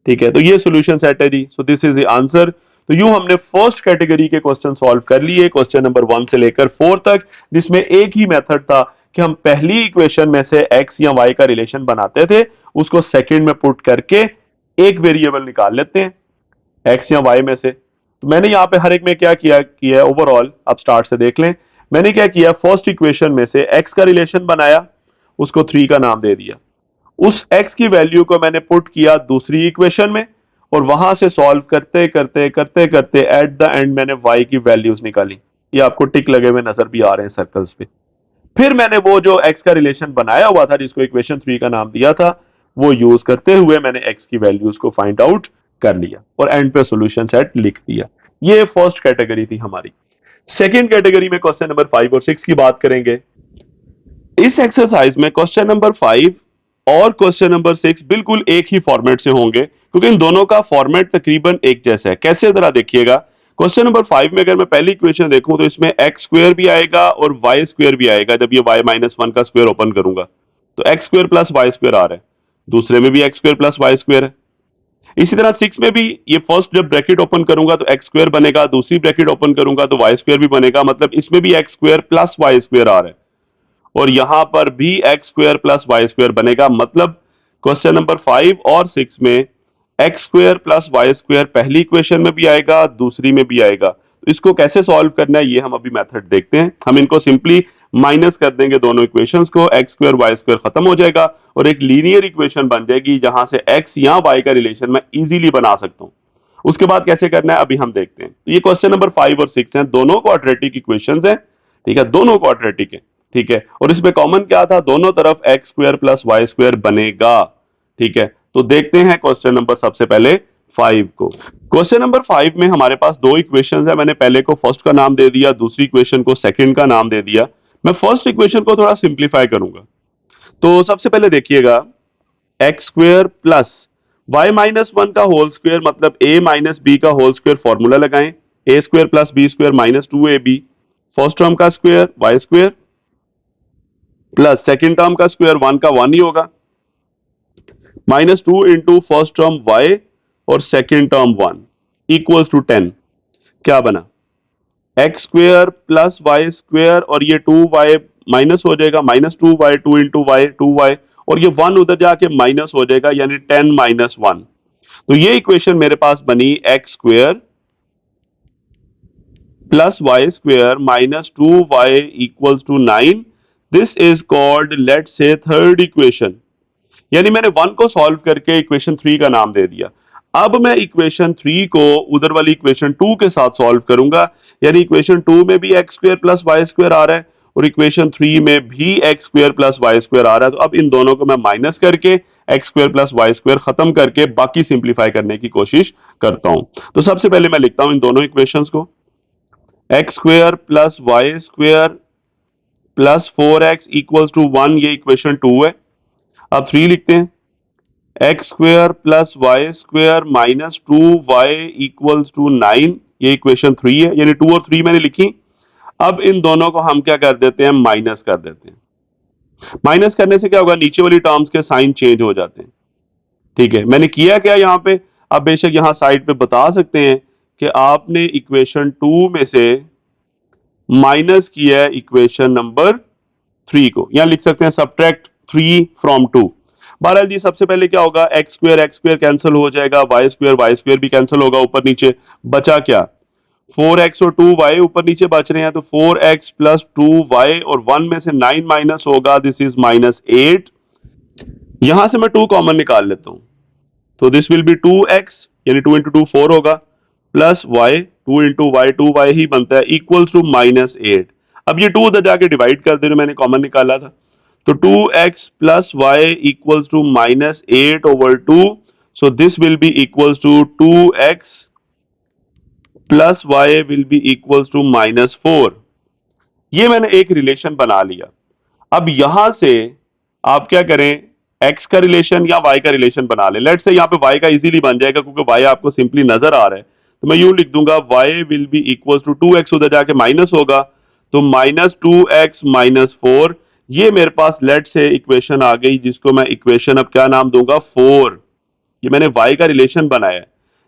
ठीक है, तो ये सॉल्यूशन सेट है जी। So this is the answer. तो यूं हमने फर्स्ट कैटेगरी के क्वेश्चन सॉल्व कर लिए, क्वेश्चन नंबर 1 से लेकर 4 तक, जिसमें एक ही मेथड था कि हम पहली इक्वेशन में से x या y का रिलेशन बनाते थे, उसको सेकंड में पुट करके एक वेरिएबल निकाल लेते हैं x या y में से। तो मैंने यहां पे हर एक में क्या किया है ओवरऑल, आप स्टार्ट से देख लें। मैंने क्या किया, फर्स्ट इक्वेशन में से x का रिलेशन बनाया, उसको 3 का नाम दे दिया। उस x की वैल्यू को मैंने पुट किया दूसरी इक्वेशन में और वहां से सॉल्व करते करते करते करते एट द एंड मैंने y की वैल्यूज निकाली। ये आपको टिक लगे हुए नजर भी आ रहे हैं सर्कल्स पे। फिर मैंने वो जो x का रिलेशन बनाया हुआ था, जिसको इक्वेशन 3 का नाम दिया था, वो यूज करते हुए मैंने x की वैल्यूज को फाइंड आउट कर लिया और एंड पे सॉल्यूशन सेट लिख दिया। ये फर्स्ट कैटेगरी थी हमारी। सेकेंड कैटेगरी में क्वेश्चन नंबर 5 और 6 की बात करेंगे। इस एक्सरसाइज में क्वेश्चन नंबर 5 और क्वेश्चन नंबर 6 बिल्कुल एक ही फॉर्मेट से होंगे, क्योंकि इन दोनों का फॉर्मेट तकरीबन एक जैसा है। कैसे, जरा देखिएगा। क्वेश्चन नंबर 5 में अगर मैं पहली इक्वेशन देखूं तो इसमें एक्स स्क्वायर भी आएगा और वाई स्क्वायर भी आएगा। जब ये वाई माइनस वन का स्क्वायर ओपन करूंगा तो X square plus Y square आ रहा है। दूसरे में भी X square plus Y square है। इसी तरह 6 में भी ये फर्स्ट जब ब्रैकेट ओपन करूंगा तो एक्स स्क्वायर बनेगा, दूसरी ब्रैकेट ओपन करूंगा तो वाई स्क्वायर भी बनेगा। मतलब इसमें भी X square plus Y square आ रहा है और यहां पर भी X square plus Y square बनेगा। मतलब क्वेश्चन नंबर 5 और 6 में X square plus Y square पहली इक्वेशन में भी आएगा, दूसरी में भी आएगा। तो इसको कैसे सॉल्व करना है, ये हम अभी मेथड देखते हैं। हम इनको सिंपली माइनस कर देंगे दोनों इक्वेशंस को, एक्स स्क्वायर वाई स्क्वायर खत्म हो जाएगा और एक लीनियर इक्वेशन बन जाएगी जहां से एक्स या वाई का रिलेशन मैं इजीली बना सकता हूं। उसके बाद कैसे करना है अभी हम देखते हैं। तो ये क्वेश्चन नंबर 5 और 6 हैं, दोनों क्वाड्रेटिक इक्वेशंस हैं। ठीक है, दोनों क्वाड्रेटिक है। ठीक है, और इसमें कॉमन क्या था, दोनों तरफ X square plus Y square बनेगा। ठीक है, तो देखते हैं क्वेश्चन नंबर सबसे पहले 5 को। क्वेश्चन नंबर 5 में हमारे पास दो इक्वेशंस है। मैंने पहले को फर्स्ट का नाम दे दिया, दूसरी इक्वेशन को सेकंड का नाम दे दिया। मैं फर्स्ट इक्वेशन को थोड़ा सिंप्लीफाई करूंगा। तो सबसे पहले देखिएगा, X square plus Y minus one का होल स्क्वायर मतलब ए माइनस बी का होल स्क्वायर, फॉर्मूला लगाएं। A square plus B square minus two A B, first term का square Y square plus second term का square, one का one ही होगा, minus two into first term Y और second term one equals to 10। क्या बना, X square plus Y square और ये टू वाई माइनस हो जाएगा, minus two Y, two into Y two Y, और ये वन उधर जाके माइनस हो जाएगा, यानी 10 माइनस वन। तो ये इक्वेशन मेरे पास बनी X square plus Y square minus two Y equals to 9। This is called, let's say, third equation. यानी मैंने वन को सॉल्व करके इक्वेशन 3 का नाम दे दिया। अब मैं इक्वेशन 3 को उधर वाली इक्वेशन 2 के साथ सॉल्व करूंगा। यानी इक्वेशन 2 में भी X square plus Y square आ रहा है और इक्वेशन 3 में भी X square plus Y square आ रहा है। तो अब इन दोनों को मैं माइनस करके X square plus Y square खत्म करके बाकी सिंप्लीफाई करने की कोशिश करता हूं। तो सबसे पहले मैं लिखता हूं इन दोनों इक्वेशंस को, X square plus Y square plus 4x equals to 1, ये इक्वेशन 2 है। अब 3 लिखते हैं, X square plus Y square minus two Y equals to 9, ये इक्वेशन 3 है। यानी 2 और 3 मैंने लिखी। अब इन दोनों को हम क्या कर देते हैं, माइनस कर देते हैं। माइनस करने से क्या होगा, नीचे वाली टर्म्स के साइन चेंज हो जाते हैं। ठीक है, मैंने किया क्या यहां पे, आप बेशक यहां साइड पे बता सकते हैं कि आपने इक्वेशन 2 में से माइनस किया है इक्वेशन नंबर 3 को, यहां लिख सकते हैं सब्ट्रैक्ट 3 फ्रॉम 2। बहरहाल जी सबसे पहले क्या होगा, एक्स स्क्वायर कैंसिल हो जाएगा, वाई स्क्वायर भी कैंसिल होगा, ऊपर नीचे बचा क्या, 4x और 2y ऊपर नीचे बच रहे हैं, तो 4x प्लस 2y और 1 में से 9 माइनस होगा, दिस इज -8। यहां से मैं 2 कॉमन निकाल लेता हूं, तो दिस विल बी 2x, यानी 2 इंटू 2 4 होगा, plus Y, 2 into Y 2y ही बनता है, इक्वल्स टू -8। अब ये 2 उधर जाके डिवाइड कर दे रहे, मैंने कॉमन निकाला था, तो 2x plus Y equals to -8/2। So this will be equals to 2x plus Y will be equals to -4। ये मैंने एक रिलेशन बना लिया। अब यहां से आप क्या करें, x का रिलेशन या y का रिलेशन बना ले। लेट्स से यहां पे y का इजीली बन जाएगा क्योंकि y आपको सिंपली नजर आ रहा है, तो मैं यूं लिख दूंगा y will be equal to 2x, उधर जाके माइनस होगा, तो -2x-4। ये मेरे पास लेट से इक्वेशन आ गई, जिसको मैं इक्वेशन अब क्या नाम दूंगा, 4। ये मैंने y का रिलेशन बनाया है।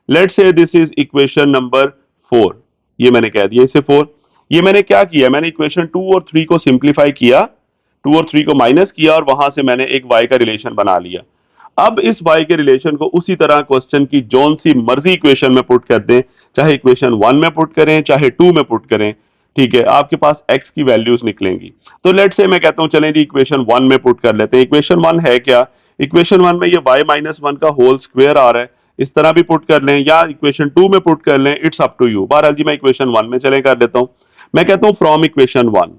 Late say this is equation number 4, ये मैंने कह दिया इसे 4। ये मैंने क्या किया, मैंने इक्वेशन 2 और 3 को सिंप्लीफाई किया, 2 और 3 को माइनस किया और वहां से मैंने एक y का रिलेशन बना लिया। अब इस y के रिलेशन को उसी तरह क्वेश्चन की जौन सी मर्जी इक्वेशन में पुट कर दें, चाहे इक्वेशन 1 में पुट करें चाहे 2 में पुट करें, ठीक है, आपके पास x की वैल्यूज निकलेंगी। तो लेट से मैं कहता हूं चलें जी इक्वेशन 1 में पुट कर लेते हैं। इक्वेशन 1 है क्या, इक्वेशन 1 में ये y-1 का होल स्क्वायर आ रहा है, इस तरह भी पुट कर लें या इक्वेशन 2 में पुट कर लें, इट्स अप टू यू। बहरहाल जी मैं इक्वेशन 1 में चले कर देता हूं। मैं कहता हूं फ्रॉम इक्वेशन 1,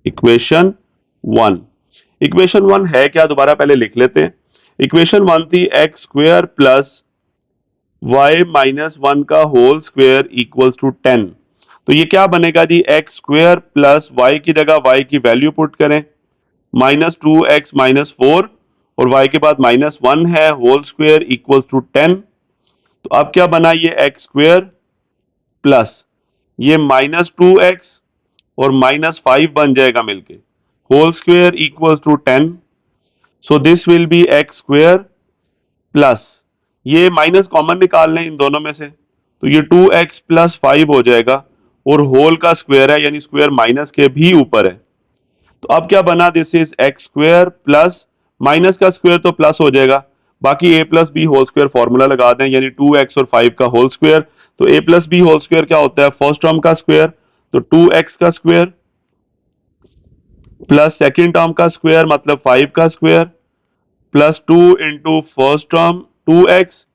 इक्वेशन 1, इक्वेशन 1 है क्या, दोबारा पहले लिख लेते हैं। इक्वेशन 1 थी एक्स स्क्वायर प्लस y-1 का होल स्क्वायर इक्वल्स टू 10। तो ये क्या बनेगा जी, एक्स स्क्वायर प्लस y की जगह y की वैल्यू पुट करें, -2x-4, और y के बाद -1 है, होल स्क्वायर इक्वल्स टू 10। तो अब क्या बना, ये एक्स स्क्वायर प्लस ये -2x और -5 बन जाएगा मिलके, whole square equals to 10। So this will be X square plus, ये माइनस कॉमन निकाल लें इन दोनों में से, तो ये 2x प्लस 5 हो जाएगा, और होल का स्क्वायर है यानी स्क्वायर माइनस के भी ऊपर है। तो अब क्या बना, this is X square plus, minus का स्क्वायर तो प्लस हो जाएगा, बाकी a plus B whole square formula लगा दें, यानी 2x और 5 का होल स्क्वायर। तो a plus B whole square क्या होता है, फर्स्ट टर्म का स्क्वायर, तो 2x का स्क्वायर प्लस सेकेंड टर्म का स्क्वायर मतलब 5 का square, plus 2 into first term 2x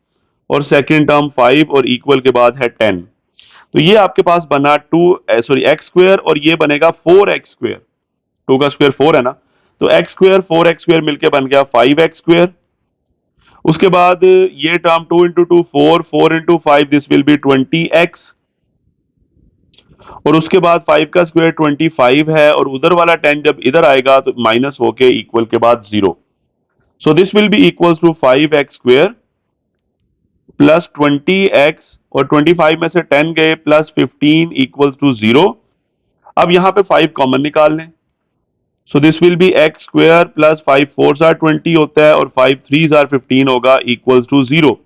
और सेकेंड टर्म 5 और इक्वल के बाद है 10। तो ये आपके पास बना एक्स स्क्वायर, और ये बनेगा 4x स्क्वायर, 2 का स्क्वायर 4 है ना, तो एक्स स्क्वायर 4x स्क्वायर मिलके बन गया 5x स्क्वायर। उसके बाद ये term 2 into 2 4, 4 into 5 this will B 20x, और उसके बाद 5 का स्क्वायर 25 है, और उधर वाला 10 जब इधर आएगा तो माइनस होके इक्वल के बाद 0। So this will be equals to 5x square plus 20x, और 25 में से 10 गए प्लस 15 इक्वल्स टू 0। अब यहां पे 5 कॉमन निकाल लें, so this will be X square plus 5 4 are 20 होता है, और 5 3 आर 15 होगा इक्वल्स टू 0।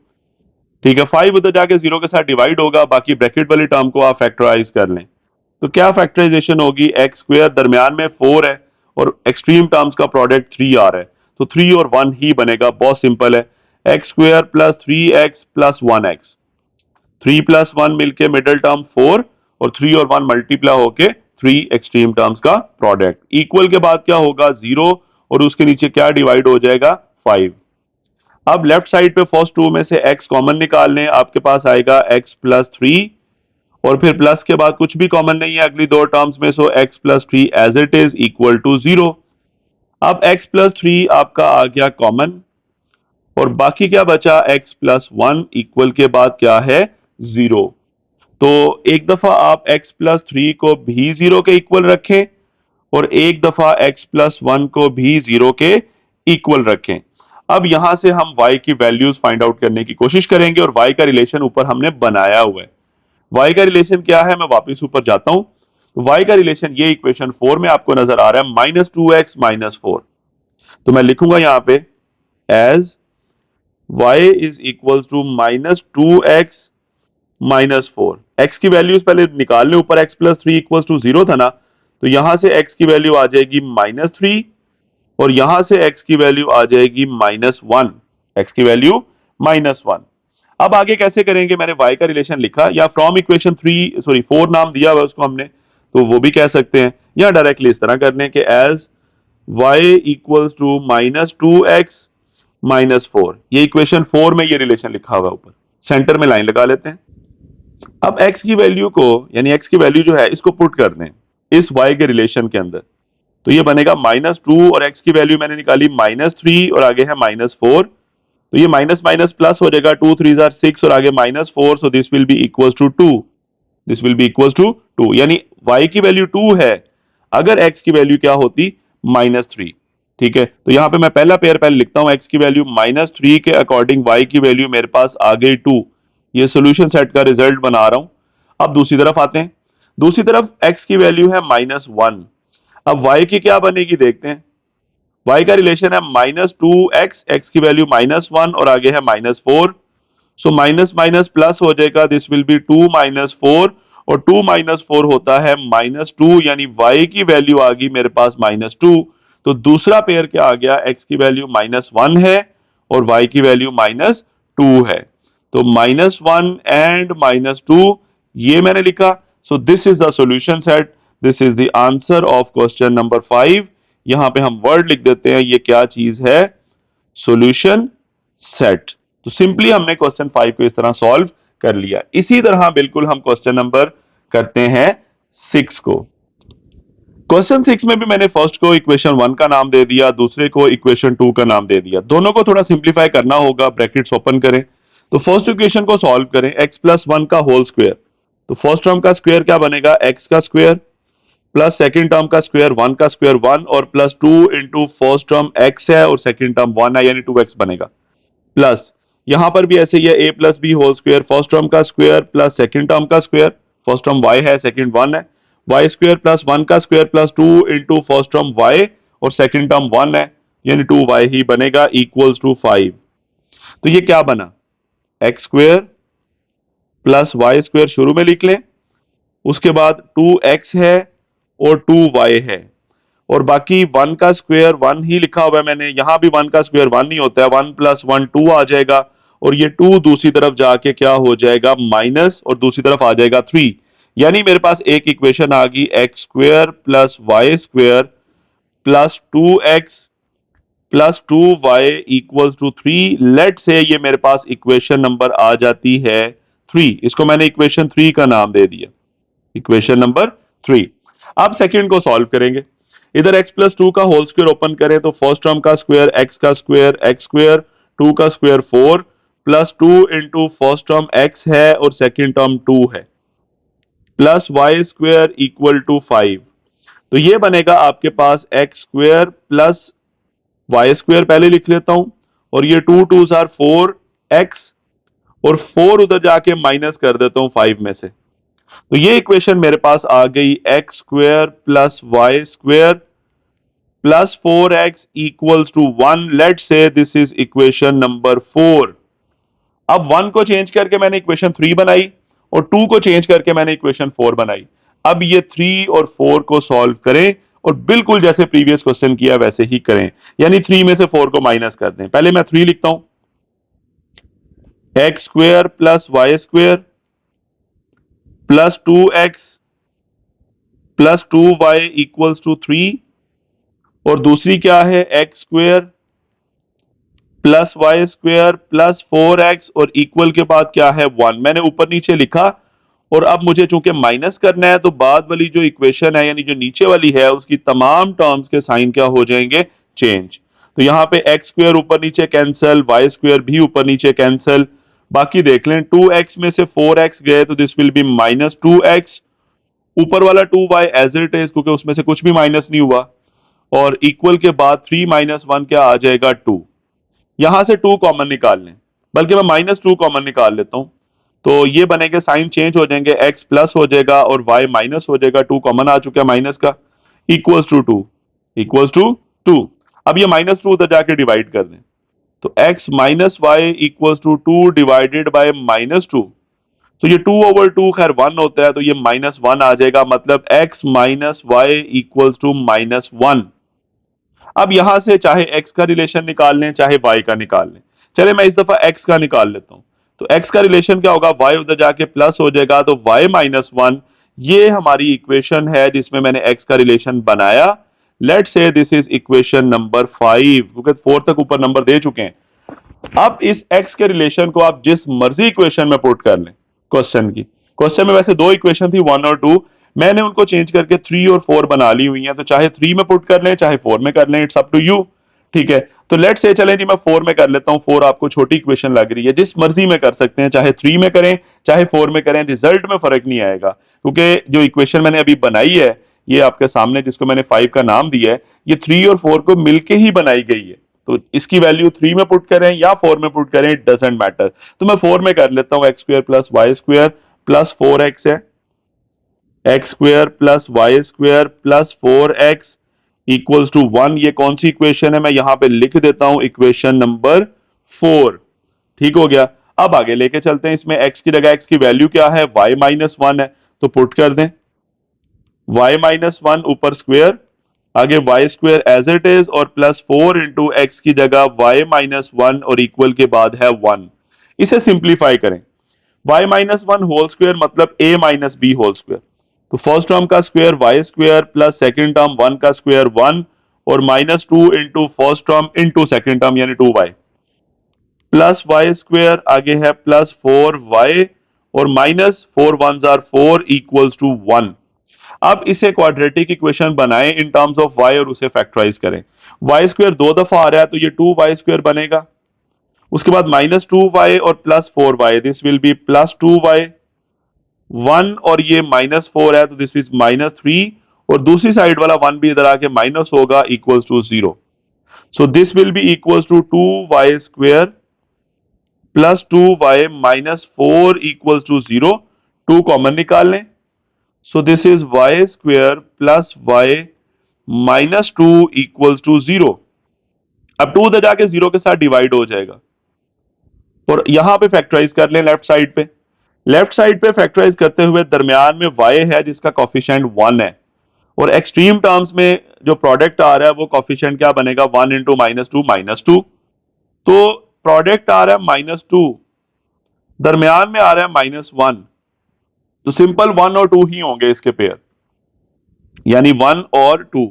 ठीक है, 5 उधर जाके 0 के साथ डिवाइड होगा, बाकी ब्रैकेट वाली टर्म को आप फैक्टराइज कर लें। तो क्या फैक्टराइजेशन होगी, एक्स स्क्वायर दरमियान में 4 है और एक्सट्रीम टर्म्स का प्रोडक्ट 3 आ रहा है, तो 3 और 1 ही बनेगा, बहुत सिंपल है। X square plus 3x plus 1x, 3 plus 1 मिलके मिडिल टर्म 4, और 3 और 1 मल्टीप्लाई होके 3 एक्सट्रीम टर्म्स का प्रोडक्ट, इक्वल के बाद क्या होगा 0, और उसके नीचे क्या डिवाइड हो जाएगा 5। अब लेफ्ट साइड पे फर्स्ट टू में से x कॉमन निकाल लें, आपके पास आएगा x प्लस 3, और फिर प्लस के बाद कुछ भी कॉमन नहीं है अगली दो टर्म्स में, so x plus 3 as it is equal to 0। अब x प्लस 3 आपका आ गया कॉमन, और बाकी क्या बचा, x प्लस 1 इक्वल के बाद क्या है 0। तो एक दफा आप x प्लस 3 को भी 0 के इक्वल रखें, और एक दफा x प्लस 1 को भी 0 के इक्वल रखें। अब यहां से हम y की वैल्यूज फाइंड आउट करने की कोशिश करेंगे, और y का रिलेशन ऊपर हमने बनाया हुआ है। y का रिलेशन क्या है, मैं वापस ऊपर जाता हूं, तो y का रिलेशन ये इक्वेशन 4 में आपको नजर आ रहा है, -2x-4। तो मैं लिखूंगा यहां पे as y is equal to -2x-4। X की वैल्यूज पहले निकाल लें, ऊपर X plus three equal to zero था ना, तो यहां से एक्स की वैल्यू आ जाएगी -3 और यहां से एक्स की वैल्यू आ जाएगी -1, एक्स की वैल्यू -1। अब आगे कैसे करेंगे, मैंने y का रिलेशन लिखा या फ्रॉम इक्वेशन 4 नाम दिया हुआ उसको हमने, तो वो भी कह सकते हैं, या डायरेक्टली इस तरह करने के as y equals to -2x -4, ये इक्वेशन 4 में ये रिलेशन लिखा हुआ है ऊपर, सेंटर में लाइन लगा लेते हैं। अब x की वैल्यू को, यानी x की वैल्यू जो है इसको पुट कर दें इस y के रिलेशन के अंदर, तो ये बनेगा -2 और x की वैल्यू मैंने निकाली -3 और आगे है -4, तो ये माइनस माइनस प्लस हो जाएगा, 2 3 जार 6 और आगे -4, so this will be equals to 2, this will be equals to 2, यानी y की वैल्यू 2 है अगर x की वैल्यू क्या होती -3। ठीक है, तो यहां पे मैं पहला पेयर पहले लिखता हूं, x की वैल्यू -3 के अकॉर्डिंग y की वैल्यू मेरे पास आ गई 2, ये सोल्यूशन सेट का रिजल्ट बना रहा हूं। अब दूसरी तरफ आते हैं, दूसरी तरफ x की वैल्यू है -1, अब y की क्या बनेगी देखते हैं। y का रिलेशन है -2x, x की वैल्यू -1 और आगे है -4, सो माइनस माइनस प्लस हो जाएगा, दिस विल बी 2 -4 और 2 -4 होता है -2, यानी y की वैल्यू आ गई मेरे पास -2, तो दूसरा पेयर क्या आ गया, x की वैल्यू -1 है और y की वैल्यू -2 है, तो -1 एंड -2 ये मैंने लिखा। सो this is the solution set, this is the answer of question number 5। यहां पे हम वर्ड लिख देते हैं, ये क्या चीज है, सॉल्यूशन सेट। तो सिंपली हमने क्वेश्चन 5 को इस तरह सॉल्व कर लिया। इसी तरह बिल्कुल हम क्वेश्चन नंबर करते हैं 6 को। क्वेश्चन 6 में भी मैंने फर्स्ट को इक्वेशन 1 का नाम दे दिया, दूसरे को इक्वेशन 2 का नाम दे दिया, दोनों को थोड़ा सिंप्लीफाई करना होगा, ब्रैकेट्स ओपन करें, तो फर्स्ट इक्वेशन को सॉल्व करें, x प्लस 1 का होल स्क्वायर, तो फर्स्ट टर्म का स्क्वायर क्या बनेगा, x का स्क्वायर प्लस सेकंड टर्म का स्क्वायर 1 का स्क्वायर 1 और plus 2 into first term x है और सेकंड टर्म 1 है, यानी 2x बनेगा, प्लस यहां पर भी ऐसे ही है, a plus B whole square, first term का स्क्वायर प्लस सेकंड टर्म का स्क्वायर, फर्स्ट टर्म y है सेकंड 1 है, वाई स्क्वायर प्लस 1 का square plus 2 into first term y और सेकंड टर्म 1 है, यानी 2y ही बनेगा इक्वल्स टू 5। तो ये क्या बना, X square plus Y square शुरू में लिख लें, उसके बाद 2x है और 2y है और बाकी 1 का स्क्वायर 1 ही लिखा हुआ है मैंने, यहां भी 1 का स्क्वायर 1 नहीं होता है, 1 प्लस 1 2 आ जाएगा और ये 2 दूसरी तरफ जाके क्या हो जाएगा माइनस और दूसरी तरफ आ जाएगा 3, यानी मेरे पास एक इक्वेशन आ गई X square plus Y square plus 2x plus 2y equals to 3। Late say ये मेरे पास इक्वेशन नंबर आ जाती है 3, इसको मैंने इक्वेशन 3 का नाम दे दिया, इक्वेशन नंबर 3। अब सेकंड को सॉल्व करेंगे, इधर x प्लस 2 का होल स्क्वायर ओपन करें तो फर्स्ट टर्म का स्क्वायर x का स्क्वायर x स्क्वायर 2 का square 4 plus 2 into first term x है और सेकंड टर्म 2 है plus Y square equal to 5, तो ये बनेगा आपके पास X square plus Y square पहले लिख लेता हूं और ये 2 2 आर 4x और 4 उधर जाके माइनस कर देता हूं 5 में से, तो ये इक्वेशन मेरे पास आ गई X square plus Y square plus 4x equals to 1। Let's say this is equation number 4। अब 1 को चेंज करके मैंने इक्वेशन 3 बनाई और 2 को चेंज करके मैंने इक्वेशन 4 बनाई। अब ये 3 और 4 को सॉल्व करें और बिल्कुल जैसे प्रीवियस क्वेश्चन किया वैसे ही करें, यानी 3 में से 4 को माइनस कर दें। पहले मैं 3 लिखता हूं, x square plus Y square plus 2x plus 2y equals to 3 और दूसरी क्या है x square plus Y square plus 4x और इक्वल के बाद क्या है 1, मैंने ऊपर नीचे लिखा और अब मुझे चूंकि माइनस करना है तो बाद वाली जो इक्वेशन है यानी जो नीचे वाली है उसकी तमाम टर्म्स के साइन क्या हो जाएंगे, चेंज। तो यहां पे एक्स स्क्वायर ऊपर नीचे कैंसिल, वाई स्क्वायर भी ऊपर नीचे कैंसिल, बाकी देख लें 2x में से 4x गए तो दिस विल बी -2x, ऊपर वाला 2y एज इट इज क्योंकि उसमें से कुछ भी माइनस नहीं हुआ और इक्वल के बाद 3 - 1 क्या आ जाएगा 2, यहां से 2 कॉमन निकाल लें, बल्कि मैं -2 कॉमन निकाल लेता हूं, तो ये बनेगा साइन चेंज हो जाएंगे, x प्लस हो जाएगा और y माइनस हो जाएगा, 2 कॉमन आ चुका है माइनस का, इक्वल्स टू 2, इक्वल्स टू 2। अब ये -2 उधर जाके डिवाइड कर दें तो x minus y equals to 2 divided by -2, तो ये 2/2 खैर 1 होता है, तो ये -1 आ जाएगा, मतलब x minus y equals to -1। अब यहां से चाहे x का रिलेशन निकाल लें चाहे y का निकाल लें। चले मैं इस दफा x का निकाल लेता हूं। तो x का रिलेशन क्या होगा, y उधर जाके प्लस हो जाएगा, तो y-1 ये हमारी इक्वेशन है जिसमें मैंने x का रिलेशन बनाया। Late say this is equation number 5, क्योंकि 4 तक ऊपर नंबर दे चुके हैं। अब इस x के रिलेशन को आप जिस मर्जी इक्वेशन में पुट कर लें। क्वेश्चन में वैसे दो इक्वेशन थी, 1 और 2, मैंने उनको चेंज करके 3 और 4 बना ली हुई हैं, तो चाहे 3 में पुट कर लें चाहे 4 में कर लें, इट्स अप टू यू। ठीक है, तो लेट से चलें जी मैं 4 में कर लेता हूं। 4 आपको छोटी इक्वेशन लग रही है, जिस मर्जी में कर सकते हैं, चाहे 3 में करें चाहे 4 में करें, रिजल्ट में फर्क नहीं आएगा, क्योंकि जो इक्वेशन मैंने अभी बनाई है ये आपके सामने, जिसको मैंने 5 का नाम दिया है, ये 3 और 4 को मिलके ही बनाई गई है। तो इसकी वैल्यू 3 में पुट करें या 4 में पुट करें, इट डजेंट मैटर। तो मैं 4 में कर लेता हूं, x square plus Y square plus 4x है, x square plus Y square plus 4x equals to 1। ये कौन सी इक्वेशन है, मैं यहां पे लिख देता हूं, इक्वेशन नंबर 4। ठीक हो गया। अब आगे लेके चलते हैं, इसमें x की जगह x की वैल्यू क्या है, y-1 है, तो पुट कर दें y-1 ऊपर स्क्वायर, आगे y square as it is, और प्लस 4 इंटू एक्स की जगह y-1 और इक्वल के बाद है 1। इसे सिंप्लीफाई करें, y-1 होल स्क्वायर मतलब a-b होल स्क्वायर। तो फर्स्ट टर्म का square Y square plus second term 1 का स्क्वायर 1, और -2 into first term into second term यानी 2y, प्लस वाई स्क्वायर, आगे है प्लस 4y, और -4 1 * 4 इक्वल्स टू 1। अब इसे क्वाड्रेटिक इक्वेशन बनाएं इन टर्म्स ऑफ y और उसे फैक्टराइज करें। वाई स्क्वायर 2 दफा आ रहा है, तो ये 2y स्क्वायर बनेगा। उसके बाद -2y और plus 4y, this will B +2y। 1 और ये -4 है, तो दिस इज -3, और दूसरी साइड वाला 1 भी इधर आके माइनस होगा, equals to 0। So this will be equals to 2y square plus 2y minus 4 equals to 0। 2 common निकाल लें, so this is y square plus y minus 2 equals to 0। अब 2 उधर जाके 0 के साथ डिवाइड हो जाएगा, और यहां पे फैक्टराइज कर लें लेफ्ट साइड पे। लेफ्ट साइड पे फैक्टराइज करते हुए दरमियान में y है जिसका कॉफिशिएंट 1 है, और एक्सट्रीम टर्म्स में जो प्रोडक्ट आ रहा है वो कॉफिशिएंट क्या बनेगा, 1 इंटू -2 तो प्रोडक्ट आ रहा है -2, दरमियान में आ रहा है -1, तो सिंपल 1 और 2 ही होंगे इसके पेयर, यानी 1 और 2।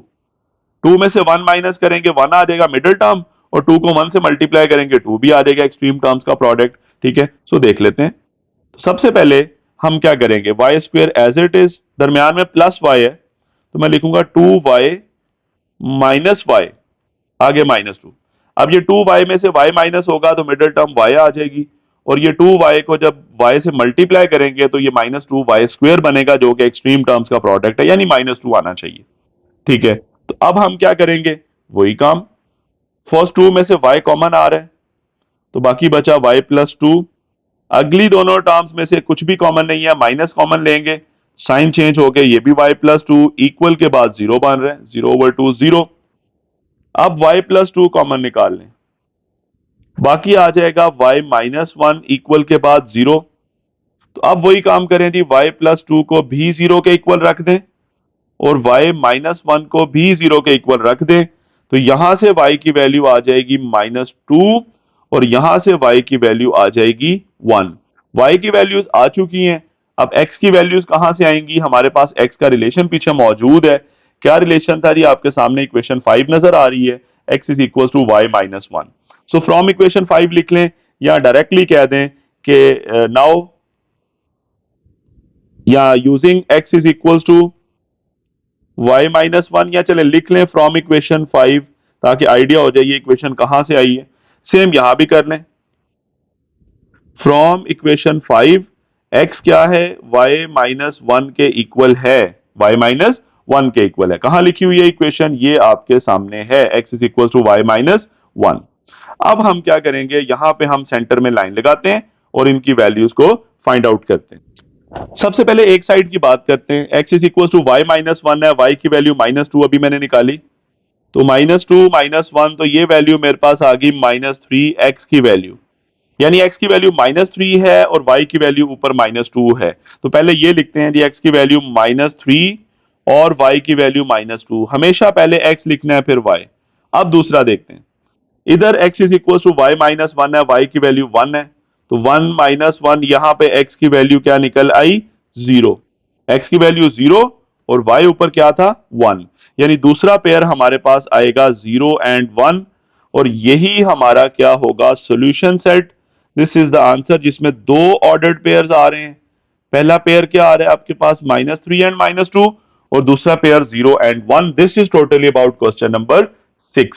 2 में से 1 माइनस करेंगे 1 आ जाएगा मिडिल टर्म, और 2 को 1 से मल्टीप्लाई करेंगे 2 भी आ जाएगा, एक्सट्रीम टर्म्स का प्रोडक्ट। ठीक है, सो देख लेते हैं। तो सबसे पहले हम क्या करेंगे, y square as it is, दरमियान में प्लस वाई है, तो मैं लिखूंगा 2y माइनस वाई, आगे -2। अब ये 2y में से y माइनस होगा तो मिडिल टर्म y आ जाएगी, और ये 2y को जब y से मल्टीप्लाई करेंगे तो ये -2y स्क्वायर बनेगा, जो कि एक्सट्रीम टर्म्स का प्रोडक्ट है, यानी -2 आना चाहिए। ठीक है, तो अब हम क्या करेंगे, वही काम, फर्स्ट 2 में से y कॉमन आ रहा है, तो बाकी बचा y+2। अगली दोनों टर्म्स में से कुछ भी कॉमन नहीं है, माइनस कॉमन लेंगे, साइन चेंज हो गए, ये भी y+2 इक्वल के बाद 0 बन रहे हैं, 0/2 0। अब y+2 कॉमन निकाल लें, बाकी आ जाएगा y-1 इक्वल के बाद 0। तो अब वही काम करें जी, y+2 को भी 0 के इक्वल रख दें, और y-1 को भी 0 के इक्वल रख दें, तो यहां से y की वैल्यू आ जाएगी -2, और यहां से y की वैल्यू आ जाएगी 1। y की वैल्यूज आ चुकी हैं, अब x की वैल्यूज कहां से आएंगी, हमारे पास x का रिलेशन पीछे मौजूद है। क्या रिलेशन था जी, आपके सामने इक्वेशन 5 नजर आ रही है, x is equal to y-1। So from equation 5 लिख लें, या डायरेक्टली कह दें कि नाउ, या using x is equal to y-1, या चले लिख लें फ्रॉम इक्वेशन 5, ताकि आइडिया हो जाए ये इक्वेशन कहां से आई है। सेम यहां भी कर लें, फ्रॉम इक्वेशन 5 x क्या है, y-1 के इक्वल है, y-1 के इक्वल है। कहां लिखी हुई है इक्वेशन, ये आपके सामने है, x is equal to y-1। अब हम क्या करेंगे, यहां पे हम सेंटर में लाइन लगाते हैं और इनकी वैल्यूज को फाइंड आउट करते हैं। सबसे पहले एक साइड की बात करते हैं, x is equal to y-1 है, y की वैल्यू -2 अभी मैंने निकाली, तो -2 -1, तो ये वैल्यू मेरे पास आ गई -3x की वैल्यू, यानी x की वैल्यू -3 है और y की वैल्यू ऊपर -2 है। तो पहले ये लिखते हैं जी, x की वैल्यू -3 और y की वैल्यू -2। हमेशा पहले x लिखना है फिर y। अब दूसरा देखते हैं, इधर x is equal to y -1 है, y की वैल्यू 1 है, तो 1 -1 यहां पे x की वैल्यू क्या निकल आई, 0। x की वैल्यू 0 और y ऊपर क्या था, 1। यानी दूसरा पेयर हमारे पास आएगा 0 एंड 1, और यही हमारा क्या होगा, solution set. This is the answer, जिसमें दो ऑर्डर्ड पेयर्स आ रहे हैं। पहला पेयर क्या आ रहा है आपके पास, -3 एंड -2, और दूसरा pair 0 and 1। This is totally about question number 6।